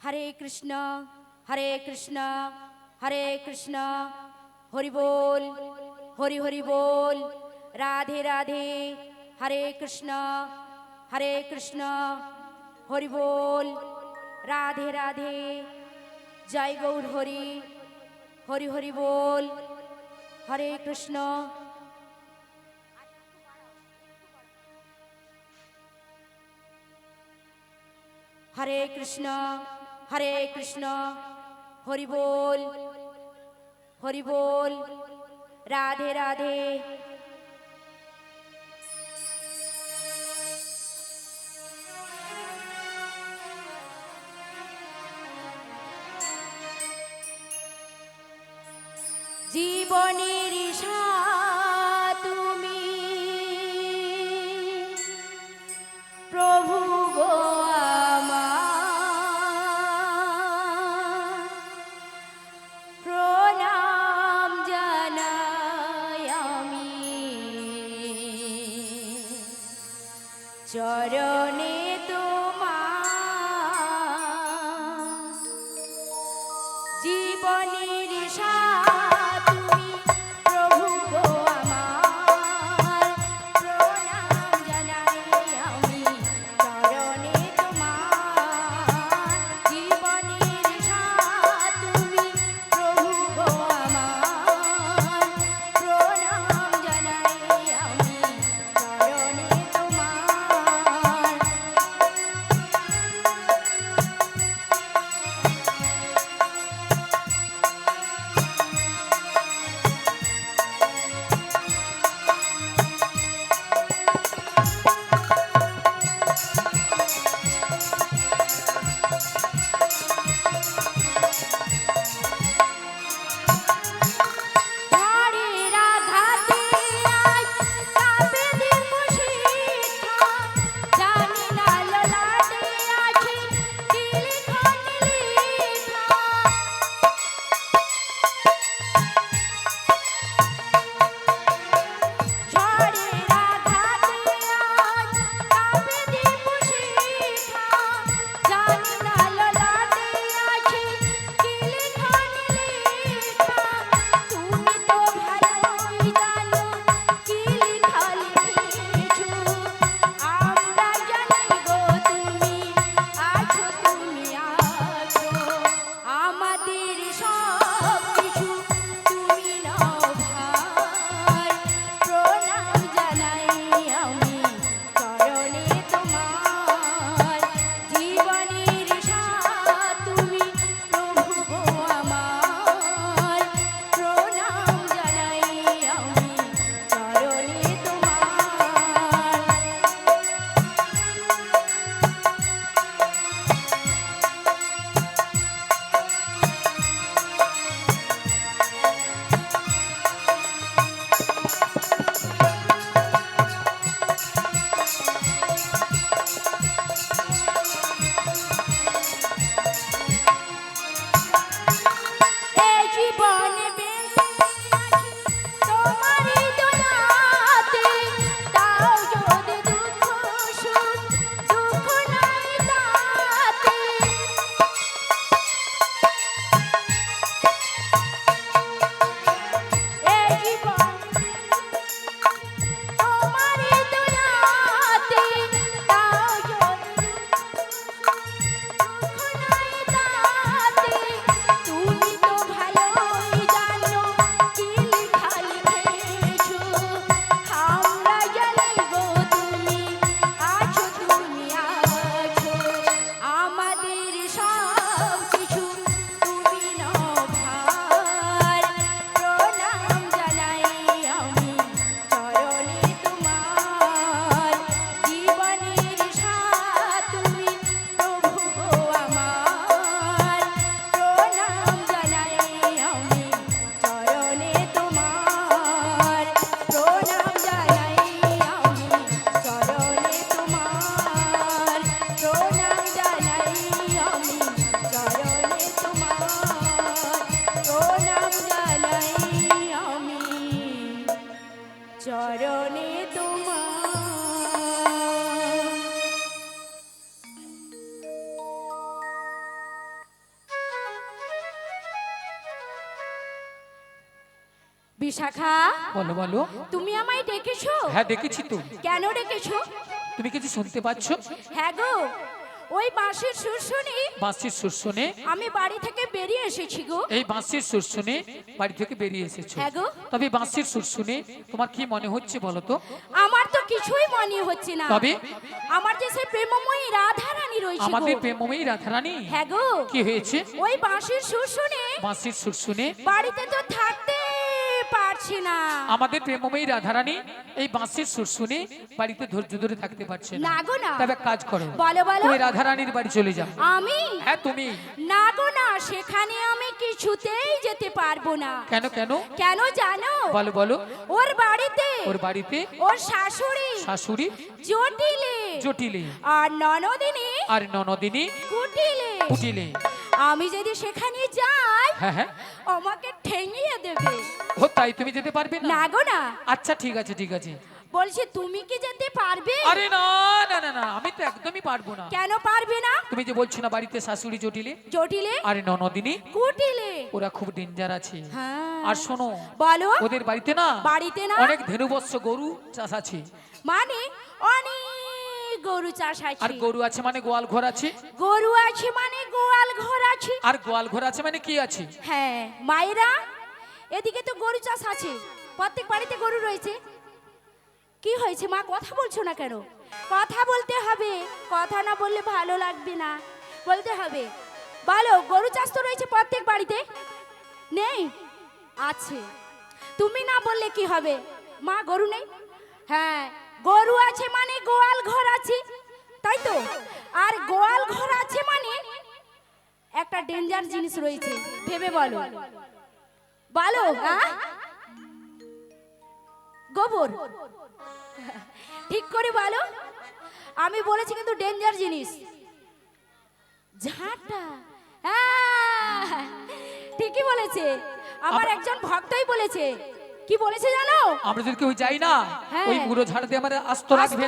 হরে কৃষ্ণ হরে কৃষ্ণ হরে কৃষ্ণ হরি বল হরি হরি বল রাধে রাধে। হরে কৃষ্ণ হরি বল রাধে রাধে। জয় গৌর হরি হরি হরি বল। হরে কৃষ্ণ হরে কৃষ্ণ হরি বল রাধে রাধে। জীবনের তুমি প্রভু গো আমার, প্রণাম জানাই আমি চরণে তোমার। জীবনের তুমি প্রভু গো আমার, প্রণাম জানাই আমি চরণে তোমার। জীবনের তুমি প্রভু গো আমার, প্রণাম জানাই আমি চরণে তোমার। বিশাখা, বলো বলো। তুমি আমায় ডেকেছো? হ্যাঁ দেখেছি তো। কেন ডেকেছো? তুমি কিছু শুনতে পাচ্ছ? হ্যাঁ গো, ওই বাঁশির সুর শুনি বাঁশির সুর শুনে আমি বাড়ি থেকে বেরিয়ে এসেছি গো। এই বাঁশির সুর শুনে বাড়ি থেকে বেরিয়ে এসেছো। হ্যাঁ গো। তবে বাঁশির সুর শুনে তোমার কি মনে হচ্ছে বলো তো? আমার তো কিছুই মনে হচ্ছে না। তবে আমার যে সেই প্রেমময়ী রাধা রানী রয়েছে গো। আমাদের প্রেমময়ী রাধারানী। হ্যাঁ গো। কি হয়েছে? ওই বাঁশির সুর শুনে বাঁশির সুর শুনে বাড়িতে তো থাকতে পারছি না। আমাদের প্রেমময়ী রাধারানী এই বাঁশির সুর শুনে বাড়িতে ধৈর্য ধরে থাকতে পারছে না গো না। তবে এক কাজ করো, বলো বলো। তুমি রাধারানীর বাড়ি চলে যাও। আমি? হ্যাঁ তুমি। না গো না, সেখানে আমি কিছুতেই যেতে পারবো না। কেন কেন? কেন জানো? বলো বলো। ওর বাড়িতে ওর বাড়িতে ওর শাশুড়ি শাশুড়ি জটিলে জটিলে আর ননদিনী আর ননদিনী কুটিলে। কুটিলে। আমি যদি সেখানে যাই হ্যাঁ হ্যাঁ। আমাকে ঠেঙিয়ে দেবে। ও তাই তুমি যেতে পারবে না? না গো না। আচ্ছা ঠিক আছে ঠিক আছে। বলছি তুমি কি যেতে পারবে? আরে না না না না, আমি তো একদমই পারবো না। কেন পারবে না? তুমি যে বলছো না বাড়িতে শাশুড়ি জটিলে জটিলে আর ননদিনী কুটিলে। ওরা খুব ডেঞ্জার আছে। হ্যাঁ। আর শোনো, বলো। ওদের বাড়িতে না অনেক ধেনুবৎস গরু চাষ আছে। মানে অনেক গরু চাষ আছে। আর গরু আছে মানে গোয়াল ঘর আছে। গরু আছে মানে গোয়াল ঘর আছে। আর গোয়াল ঘর আছে মানে কি আছে? হ্যাঁ মায়েরা, এদিকে তো গরু চাষ আছে, প্রত্যেক বাড়িতে গরু রয়েছে। কি হয়েছে মা, কথা বলছো না কেন? কথা বলতে হবে, কথা না বললে ভালো লাগবে না, বলতে হবে। বলো, গরু চাষ তো রয়েছে প্রত্যেক বাড়িতে, নেই? আছে। তুমি না বললে কি হবে মা, গরু নেই? হ্যাঁ, গরু আছে মানে গোয়াল ঘর আছে, তাই তো? আর গোয়াল ঘর আছে মানে একটা ডেঞ্জার জিনিস রয়েছে, ভেবে বলো। বলো। হ্যাঁ, গোবর। ঠিক করে বলো। আমি বলেছি কিন্তু ডেঞ্জার জিনিস, ঝাঁটা। হ্যাঁ, ঠিকই বলেছে, আমার একজন ভক্তই বলেছে। কি বলেছে জানো? আমরা যদি কেউ যাই না, হ্যাঁ। ওই বুড়ো ঝাড় দিয়ে আমার আস্ত রাখবে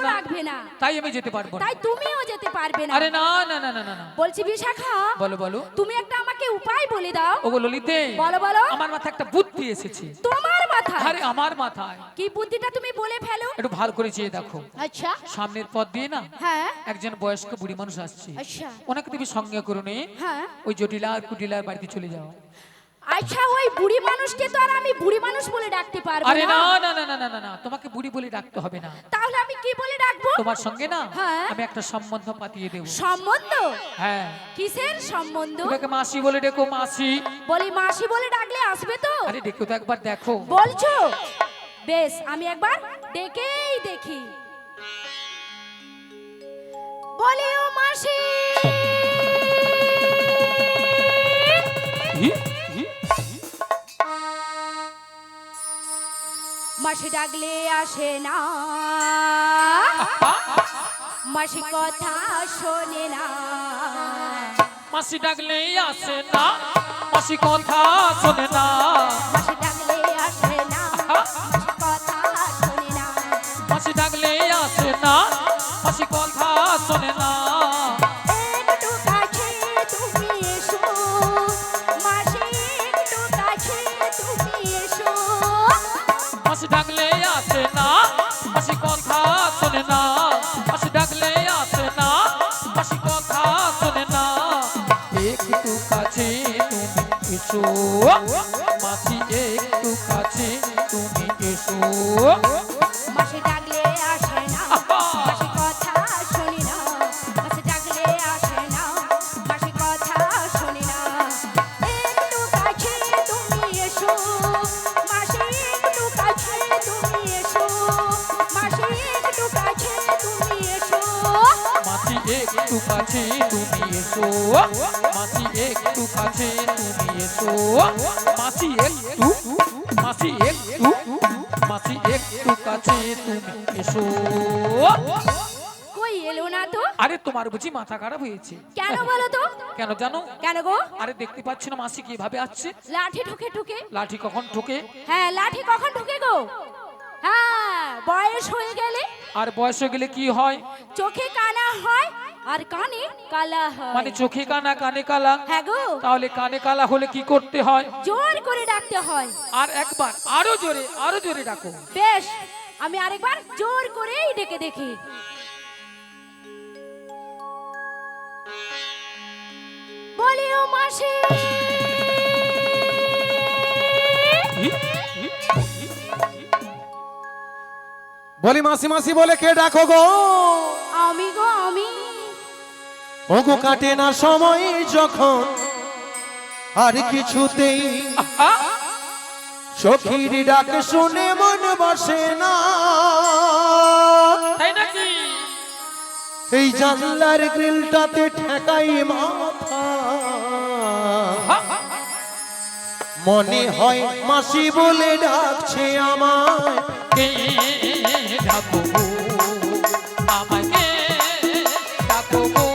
না, তাই আমি যেতে পারবো না। তাই তুমিও যেতে পারবে না। আরে না না না না না না। বলছি বিশাখা, বলো বলো। তুমি একটা আমাকে উপায় বলে দাও। ওগো ললিতে, বলো বলো। আমার মাথায় একটা বুদ্ধি এসেছে। তোমার মাথায়? আরে আমার মাথায়। কি বুদ্ধিটা তুমি বলে ফেলো। একটু ভালো করে চেয়ে দেখো। আচ্ছা। সামনের পথ দিয়ে না হ্যাঁ। একজন বয়স্ক বুড়ি মানুষ আসছে। আচ্ছা। ওনাকে তুমি সঙ্গে করে নিয়ে হ্যাঁ। ওই জটিলা আর কুটিলার বাড়িতে চলে যাও। আচ্ছা, ওই বুড়ি মানুষকে তো আর আমি বুড়ি মানুষ বলে ডাকতে পারবো আরে না। না না না না না না, তোমাকে বুড়ি বলে ডাকতে হবে না। তাহলে আমি কি বলে ডাকবো? তোমার সঙ্গে না হ্যাঁ। আমি একটা সম্বন্ধ পাতিয়ে দেব। সম্বন্ধ? হ্যাঁ। কিসের সম্বন্ধ? তোমাকে মাসি বলে ডেকো, মাসি। বলি মাসি বলে ডাকলে আসবে তো? আরে ডেকো তো একবার দেখো। বলছো? বেশ, আমি একবার ডেকেই দেখি। বলি ও মাসি। হি, হি, হি। মাসি ডাকলে আসে না, মাসি কথা শোনে না। মাসি ডাকলে আসে না, মাসি কথা শোনে না। মাসি ডাকলে আসে না, মাসি কথা শোনে না। মাসি ডাকলে আসে না, মাসি কথা শোনে না। একটু কাছে তুমি এসো মাসি, একটু কাছে তুমি এসো। মাসি ডাকলে আসে না, মাসি কথা শোনে না। মাসি ডাকলে আসে না, মাসি কথা শোনে না। একটু কাছে তুমি এসো মাসি, একটু কাছে তুমি এসো। মাসি ডাকলে আসে না, মাসি কথা শোনে না। মাসি ডাকলে আসে না, মাসি কথা শোনে না। একটু কাছে তুমি এসো মাসি, একটু কাছে তুমি এসো মাসি, একটু কাছে তুমি এসো। মাসি একটু কাছে তুমি এসো, মাসি একটু কাছে তুমি এসো। মাসি একটু, মাসি একটু, মাসি একটু কাছে তুমি এসো। কই এলো না তো? আরে তোমার বুঝি মাথা খারাপ হয়েছে? কেন বলো তো? কেন জানো? কেন গো? আরে দেখতে পাচ্ছ না মাসি কিভাবে আসছে? লাঠি ঠুকে ঠুকে। লাঠি কখন ঠোকে? হ্যাঁ, লাঠি কখন ঠুকে গো? হ্যাঁ, বয়স হয়ে গেলে আর বয়স হয়ে গেলে কি হয়? চোখে কানা হয় আর কানে কালা হয়। মানে চোখে কানা কানে কালা। হ্যাঁ গো, তাহলে কানে কালা হলে কি করতে হয়? জোর করে ডাকতে হয়। আর একবার আরো জোরে ডাকো। বেশ, আমি আরেকবার জোর করেই ডেকে দেখি। বলিও মাসি, বলি মাসি মাসি বলে কে ডাকো গো? আমি গো আমি। ওগো কাটে না সময় যখন আর কিছুতেই সখীর ডাক শুনে মন বসে না। তাই নাকি? এই জানলার গ্রিলটাতে ঠেকাই মাথা, মনে হয় মাসি বলে ডাকছে আমায়। কে ডাকো গো? আমাকে ডাকো গো,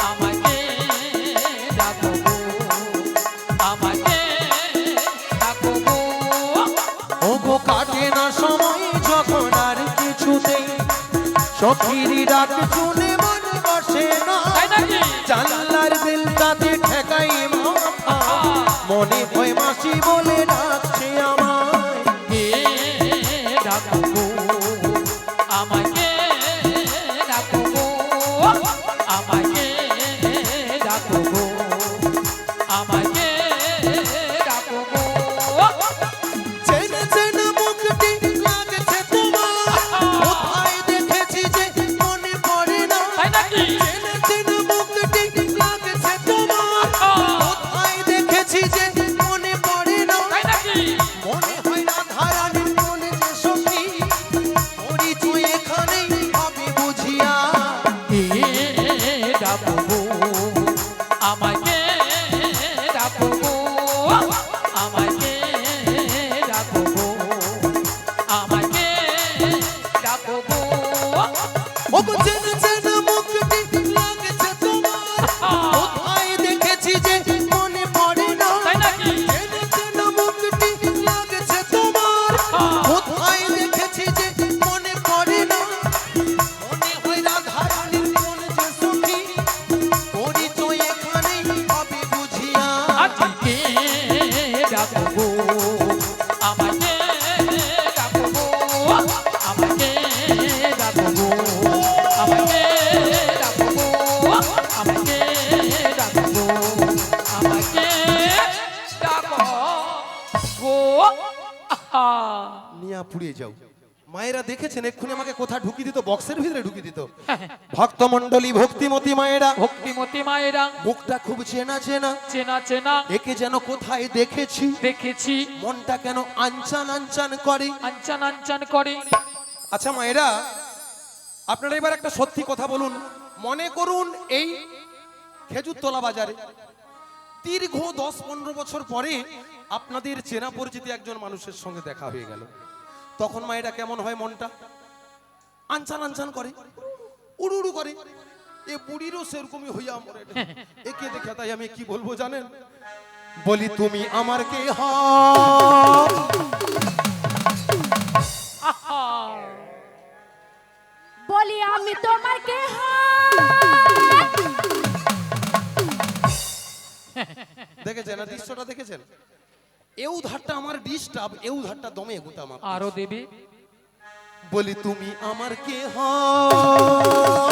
আমাকে ডাকো গো, আমাকে ডাকো গো। ওগো কাটে না সময় যখন আর কিছুতেই সখীর ডাক শুনে মন বসে না। তাই নাকি? জানলার গ্রিলটাতে ঠেকাই মাথা, মনে হয় মাসি বলে ডাকছে আমায়। কে ডাকো গো? আমাকে ডাকো গো, আমাকে ডাকো গো, আমাকে ডাকো গো। চেনা চেনা মুখটি লাগছে তোমার, কোথায় দেখেছি যে মনে পড়ে না। তাই নাকি? চেনা চেনা মুখটি লাগছে তোমার, কোথায় দেখেছি যে মনে পড়ে না। তাই নাকি? মনে হয় না ধারানি বলে যে সখী, পরিচয় এখানেই হবে বুঝিয়া। কে ডাকো গো? আমাকে ডাকো গো, আমাকে ডাকো গো, আমাকে ডাকো গো। ওগো চেনা চেনা মুখটি লাগছে তোমার, কোথায় দেখেছি যে মনে পড়ে না। তাই নাকি? চেনা চেনা মুখটি লাগছে তোমার, কোথায় দেখেছি যে মনে পড়ে না। মনে হয় রাধারানীর কোন যে সখী, পরিচয় এখানেই হবে বুঝিয়া। আজকে ডাকো গো, আমাকে ডাকো গো, আমাকে ডাকো গো, আমাকে ডাকো গো, আমাকে ডাকো গো, আমাকে ডাকো গো। আহা! নিয়া পুড়িয়ে যাও। মায়েরা দেখেছেন এক্ষুনি আমাকে কোথা ঢুকিয়ে দিত, বক্সের ভিতরে ঢুকিয়ে দিত। ভক্তমণ্ডলী ভক্তিমতী মায়েরা, ভক্তিমতী মায়েরা, মুখটা খুব চেনা চেনা, চেনা চেনা একে যেন কোথায় দেখেছি। দেখেছি, মনটা কেন আনচান আনচান করে। আঞ্চান আঞ্চান করে। আচ্ছা মায়েরা, আপনারা এবার একটা সত্যি কথা বলুন। মনে করুন এই খেজুরতলা বাজারে দীর্ঘ 10-15 বছর পরে আপনাদের চেনা পরিচিত একজন মানুষের সঙ্গে দেখা হয়ে গেল, তখন মায়েরা কেমন হয়? মনটা আনচান আনচান করে, উড়ু উড়ু করে। এ বুড়িরও সেরকমই হইয়া মরে। একে দেখে তাই আমি কি বলবো জানেন? বলি তুমি আমার কে হও? আহা! বলি আমি তোমার কে দেখেছেন না দৃশ্যটা? দেখেছেন? এও ধারটা আমার ডিস্টার্ব, এও ধারটা দমে গুতাম। আরো দেবে। বলি তুমি আমার কে হও?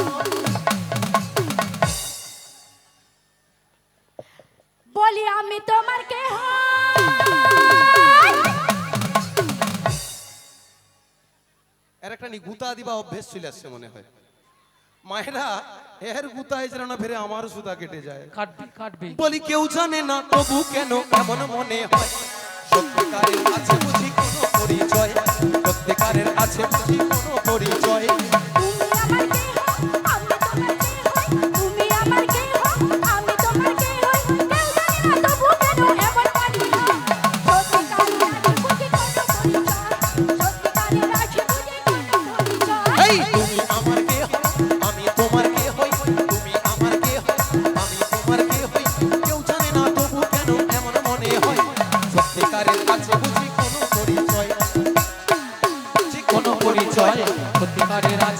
বলি আমি তোমার কে এর একটা গুতা দিবা অভ্যেস চলে আসছে মনে হয়। মায়েরা এর গুতায় যেন না ফেরে আমার সুতা কেটে যায়। কাটবি কাটবি। বলি কেউ জানে না তবু কেন এমন মনে হয়, সত্যিকারের আছে বুঝি কোনো পরিচয়, সত্যিকারের আছে বুঝি কোনো পরিচয়। তুমি আমার কে হও, আমি তোমার কে হই, কেউ জানে না তবু কেন এমন মনে হয়। সত্যিকারের আছে বুঝি কোনো পরিচয়, সত্যিকারের আছে বুঝি কোনো পরিচয়। এই তুমি আমার কে হও, আমি তোমার কে হই, তুমি আমার কে হও, আমি তোমার কে হই, কেউ জানে না তবু কেন এমন মনে হয়, সত্যিকারের আছে বুঝি কোনো পরিচয়। কোনো পরিচয়, সত্যিকারের আছে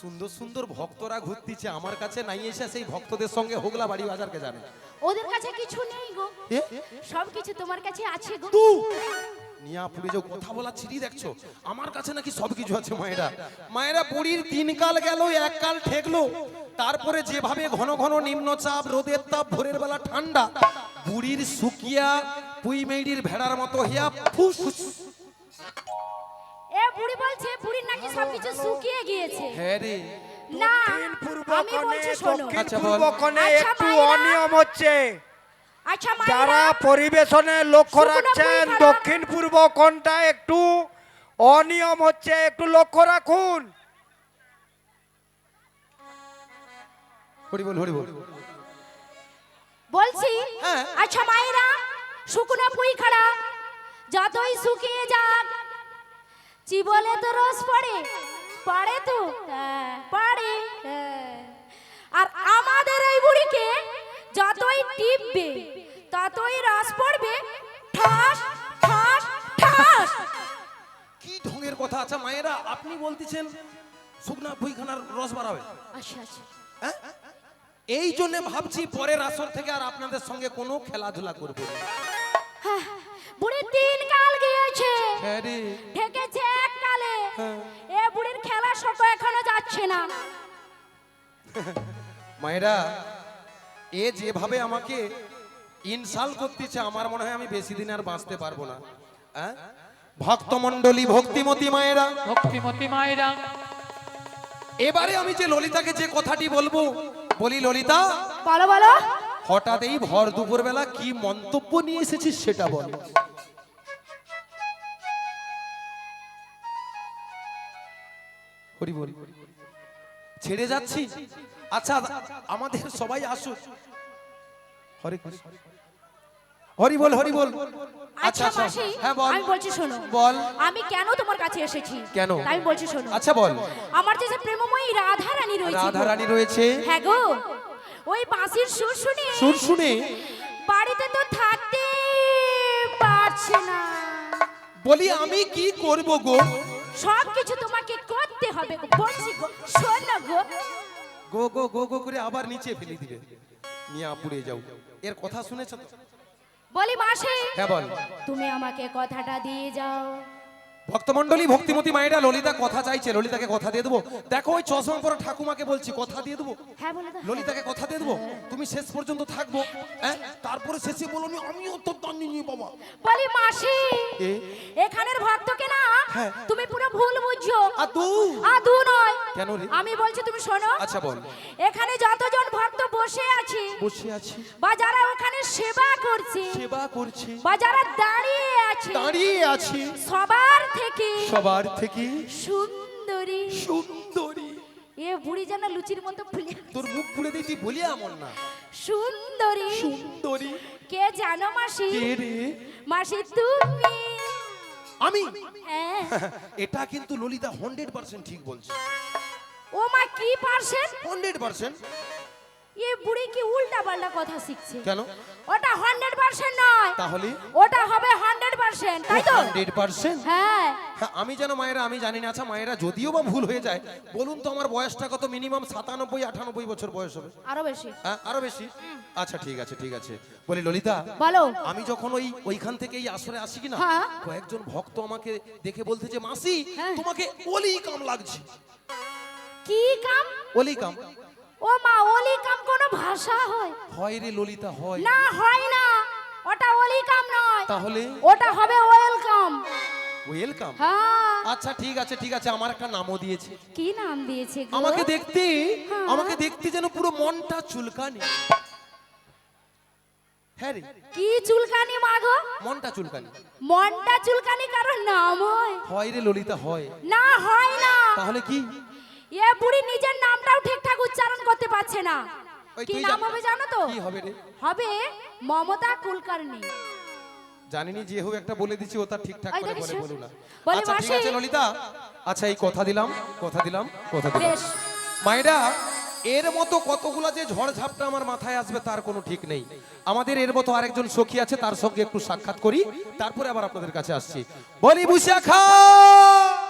সুন্দর সুন্দর ভক্তরা ঘুরতিছে আমার কাছে নাই এসে সেই ভক্তদের সঙ্গে হোগলা বাড়ি বাজারকে জানে ওদের কাছে কিছু নেই গো, এ? সব কিছু তোমার কাছে আছে গো। তু নিয়া পুরি যে কথা বলা ছিড়ি দেখছো আমার কাছে নাকি সবকিছু আছে মায়েরা। মায়েরা পুরীর 3 কাল গেল 1 কাল ঠেকলো, তারপরে যেভাবে ঘন ঘন নিম্নচাপ, রোদের তাপ, ভোরের বেলা ঠান্ডা, বুড়ির শুকিয়া পুই মেইডির ভেড়ার মতো হিয়া ফুস। এ বুড়ি বলছে বুড়ির নাকি সবকিছু শুকিয়ে গিয়েছে। হ্যাঁ রে, না দক্ষিণ পূর্ব আমি কোণে বলছি শোনো। দক্ষিণ আচ্ছা, পূর্ব বল। কোণে আচ্ছা, একটু মায়েরা। অনিয়ম হচ্ছে। আচ্ছা যারা মায়েরা, পরিবেশনে লক্ষ্য শুকনো রাখছেন পুঁই খারাপ। দক্ষিণ পূর্ব কোণটা একটু অনিয়ম হচ্ছে, একটু লক্ষ্য রাখুন। হরি বল হরি বল। বলছি হ্যাঁ। আচ্ছা মায়েরা, শুকনো পুঁই খাড়া যতই শুকিয়ে যাক চিবলে তো রস পড়ে, পড়ে তো পড়ে। আর আমাদের এই বুড়িকে যতই টিপবে ততই রস পড়বে, ঠাস ঠাস ঠাস। কি ঢঙের কথা। আচ্ছা মায়েরা, আপনি বলতেছেন শুকনা পুইখানার রস বাড়াবে? আচ্ছা আচ্ছা, হ্যাঁ? এই জন্য ভাবছি পরের আসর থেকে আর আপনাদের সঙ্গে কোনো খেলাধুলা করব না। হ্যাঁ, বুড়ি 3 কাল গিয়েছে, হ্যাঁ রে, ঠেকেছে 1 কালে। এ বুড়ির খেলার শখ এখনো যাচ্ছে না। মায়েরা এ যেভাবে আমাকে ইনসাল্ট করতেছে আমার মনে হয় আমি বেশি দিন আর বাঁচতে পারবো না। হ্যাঁ? ভক্তমণ্ডলী, ভক্তিমতী মায়েরা, ভক্তিমতী মায়েরা, এবারে আমি যে ললিতাকে যে কথাটি বলবো, বলি ললিতা, বলো বলো। হঠাৎ এই ভর দুপুর বেলা কি মন্তব্য নিয়ে এসেছিস সেটা বল। হরি বল। ছেড়ে যাচ্ছি? আচ্ছা আমাদের সবাই আসুক। হরে কৃষ্ণ। হরি বল হরি বল। আচ্ছা মাসি, হ্যাঁ বল। আমি বলছি শোনো। বল। আমি কেন তোমার কাছে এসেছি? কেন? তাই আমি বলছি শোনো। আচ্ছা বল। আমার যে প্রেমময়ী রাধা রানী রয়েছে গো। রাধা রানী রয়েছে। হ্যাঁ গো, ওই বাঁশির সুর শুনে সুর শুনে বাড়িতে তো থাকতে পারছে না। বলি আমি কি করব গো? সব কিছু তোমাকে করতে হবে গো। বলছি গো, শোনো গো। গো গো গো গো করে আবার নিচে ফেলে দিবে। নিয়ে পুড়ে যাও। এর কথা শুনেছ তো? বলি মাসি, হ্যাঁ বল। তুমি আমাকে কথাটা দিয়ে যাও। ভক্তমণ্ডলী, ভক্তিমতী মায়েরা, ললিতা কথা চাইছে, ললিতাকে কথা দিয়ে দেবো। দেখো ওই চশমা পরা ঠাকুমাকে বলছি কথা দিয়ে দেবো। হ্যাঁ বলে দাও। ললিতাকে কথা দিয়ে দেবো, তুমি শেষ পর্যন্ত থাকবো। হ্যাঁ, তারপরে শেষে বলো আমিও তো জানিনি বাবা। বলি মাসি, এ? এখানের ভক্তকে না হ্যাঁ। তুমি পুরো ভুল বুঝছো। আদু। আদু নয়। কেন রে? আমি বলছি তুমি শোনো। আচ্ছা বল। এখানে যতজন ভক্ত বসে আছে বসে আছি, বা যারা ওখানে সেবা করছে সেবা করছি, বা যারা দাঁড়িয়ে আছে, দাঁড়িয়ে আছি, সবার থেকে সবার থেকে সুন্দরী সুন্দরী। এ বুড়ি যেন লুচির মতো ফুলে। তোর মুখ পুড়ে দিতি বলি এমন না। সুন্দরী সুন্দরী কে জানো মাসি? কে রে? মাসি তুমি। আমি? হ্যাঁ। এটা কিন্তু ললিতা 100% ঠিক বলছে। ও মা, কি পারছেন? 100%। এ বুড়ি কি উল্টা পাল্টা কথা শিখছে? কেন? ওটা 100% নয়, তাহলে ওটা হবে 100%, তাই তো? 100%? হ্যাঁ। হ্যাঁ, আমি যেন মায়েরা আমি জানি না। আচ্ছা মায়েরা, যদিও বা ভুল হয়ে যায়, বলুন তো আমার বয়সটা কত? মিনিমাম 97-98 বছর বয়স হবে। আরো বেশি। হ্যাঁ, আরো বেশি? আচ্ছা ঠিক আছে ঠিক আছে। বলি ললিতা, বলো। আমি যখন ওইখান থেকে এই আসরে আসি কিনা, হ্যাঁ। কয়েকজন ভক্ত আমাকে দেখে বলতে যে মাসি হ্যাঁ। তোমাকে ওলি কাম লাগছে। কি কাম? ওলি কাম? ও মা, ওলি কাম কোনো ভাষা হয়? হয় রে ললিতা, হয়। না, হয় না। ওটা ওলি কাম নয়, তাহলে ওটা হবে ওয়েলকাম। ওয়েলকাম? হ্যাঁ। আচ্ছা ঠিক আছে ঠিক আছে, আমার একটা নামও দিয়েছে। কি নাম দিয়েছে গো? আমাকে দেখতে হ্যাঁ। আমাকে দেখতে যেন পুরো মনটা চুলকানি। হ্যাঁ রে, কি চুলকানি মা গো? মনটা চুলকানি। মনটা চুলকানি কারণ নাম হয়? হয় রে ললিতা, হয়। না, হয় না। তাহলে কি? এ বুড়ি নিজের নামটাও ঠিকঠাক উচ্চারণ করতে পারছে না। ওই কি তুই নাম জান। হবে জানো তো? কি হবে রে? হবে মমতা কুলকার্নি। জানিনি, যে হোক একটা বলে দিছি, ও তার ঠিকঠাক ওই করে দেখিস। বলে বলু না। বলে আচ্ছা ঠিক মাসি। আছে ললিতা, আচ্ছা এই কথা দিলাম কথা দিলাম কথা দিলাম। বেশ। মায়েরা, এর মতো কতগুলা যে ঝড় ঝাপটা আমার মাথায় আসবে তার কোনো ঠিক নেই। আমাদের এর মতো আরেকজন সখী আছে, তার সঙ্গে একটু সাক্ষাৎ করি, তারপরে আবার আপনাদের কাছে আসছি। বলি বুঝা খা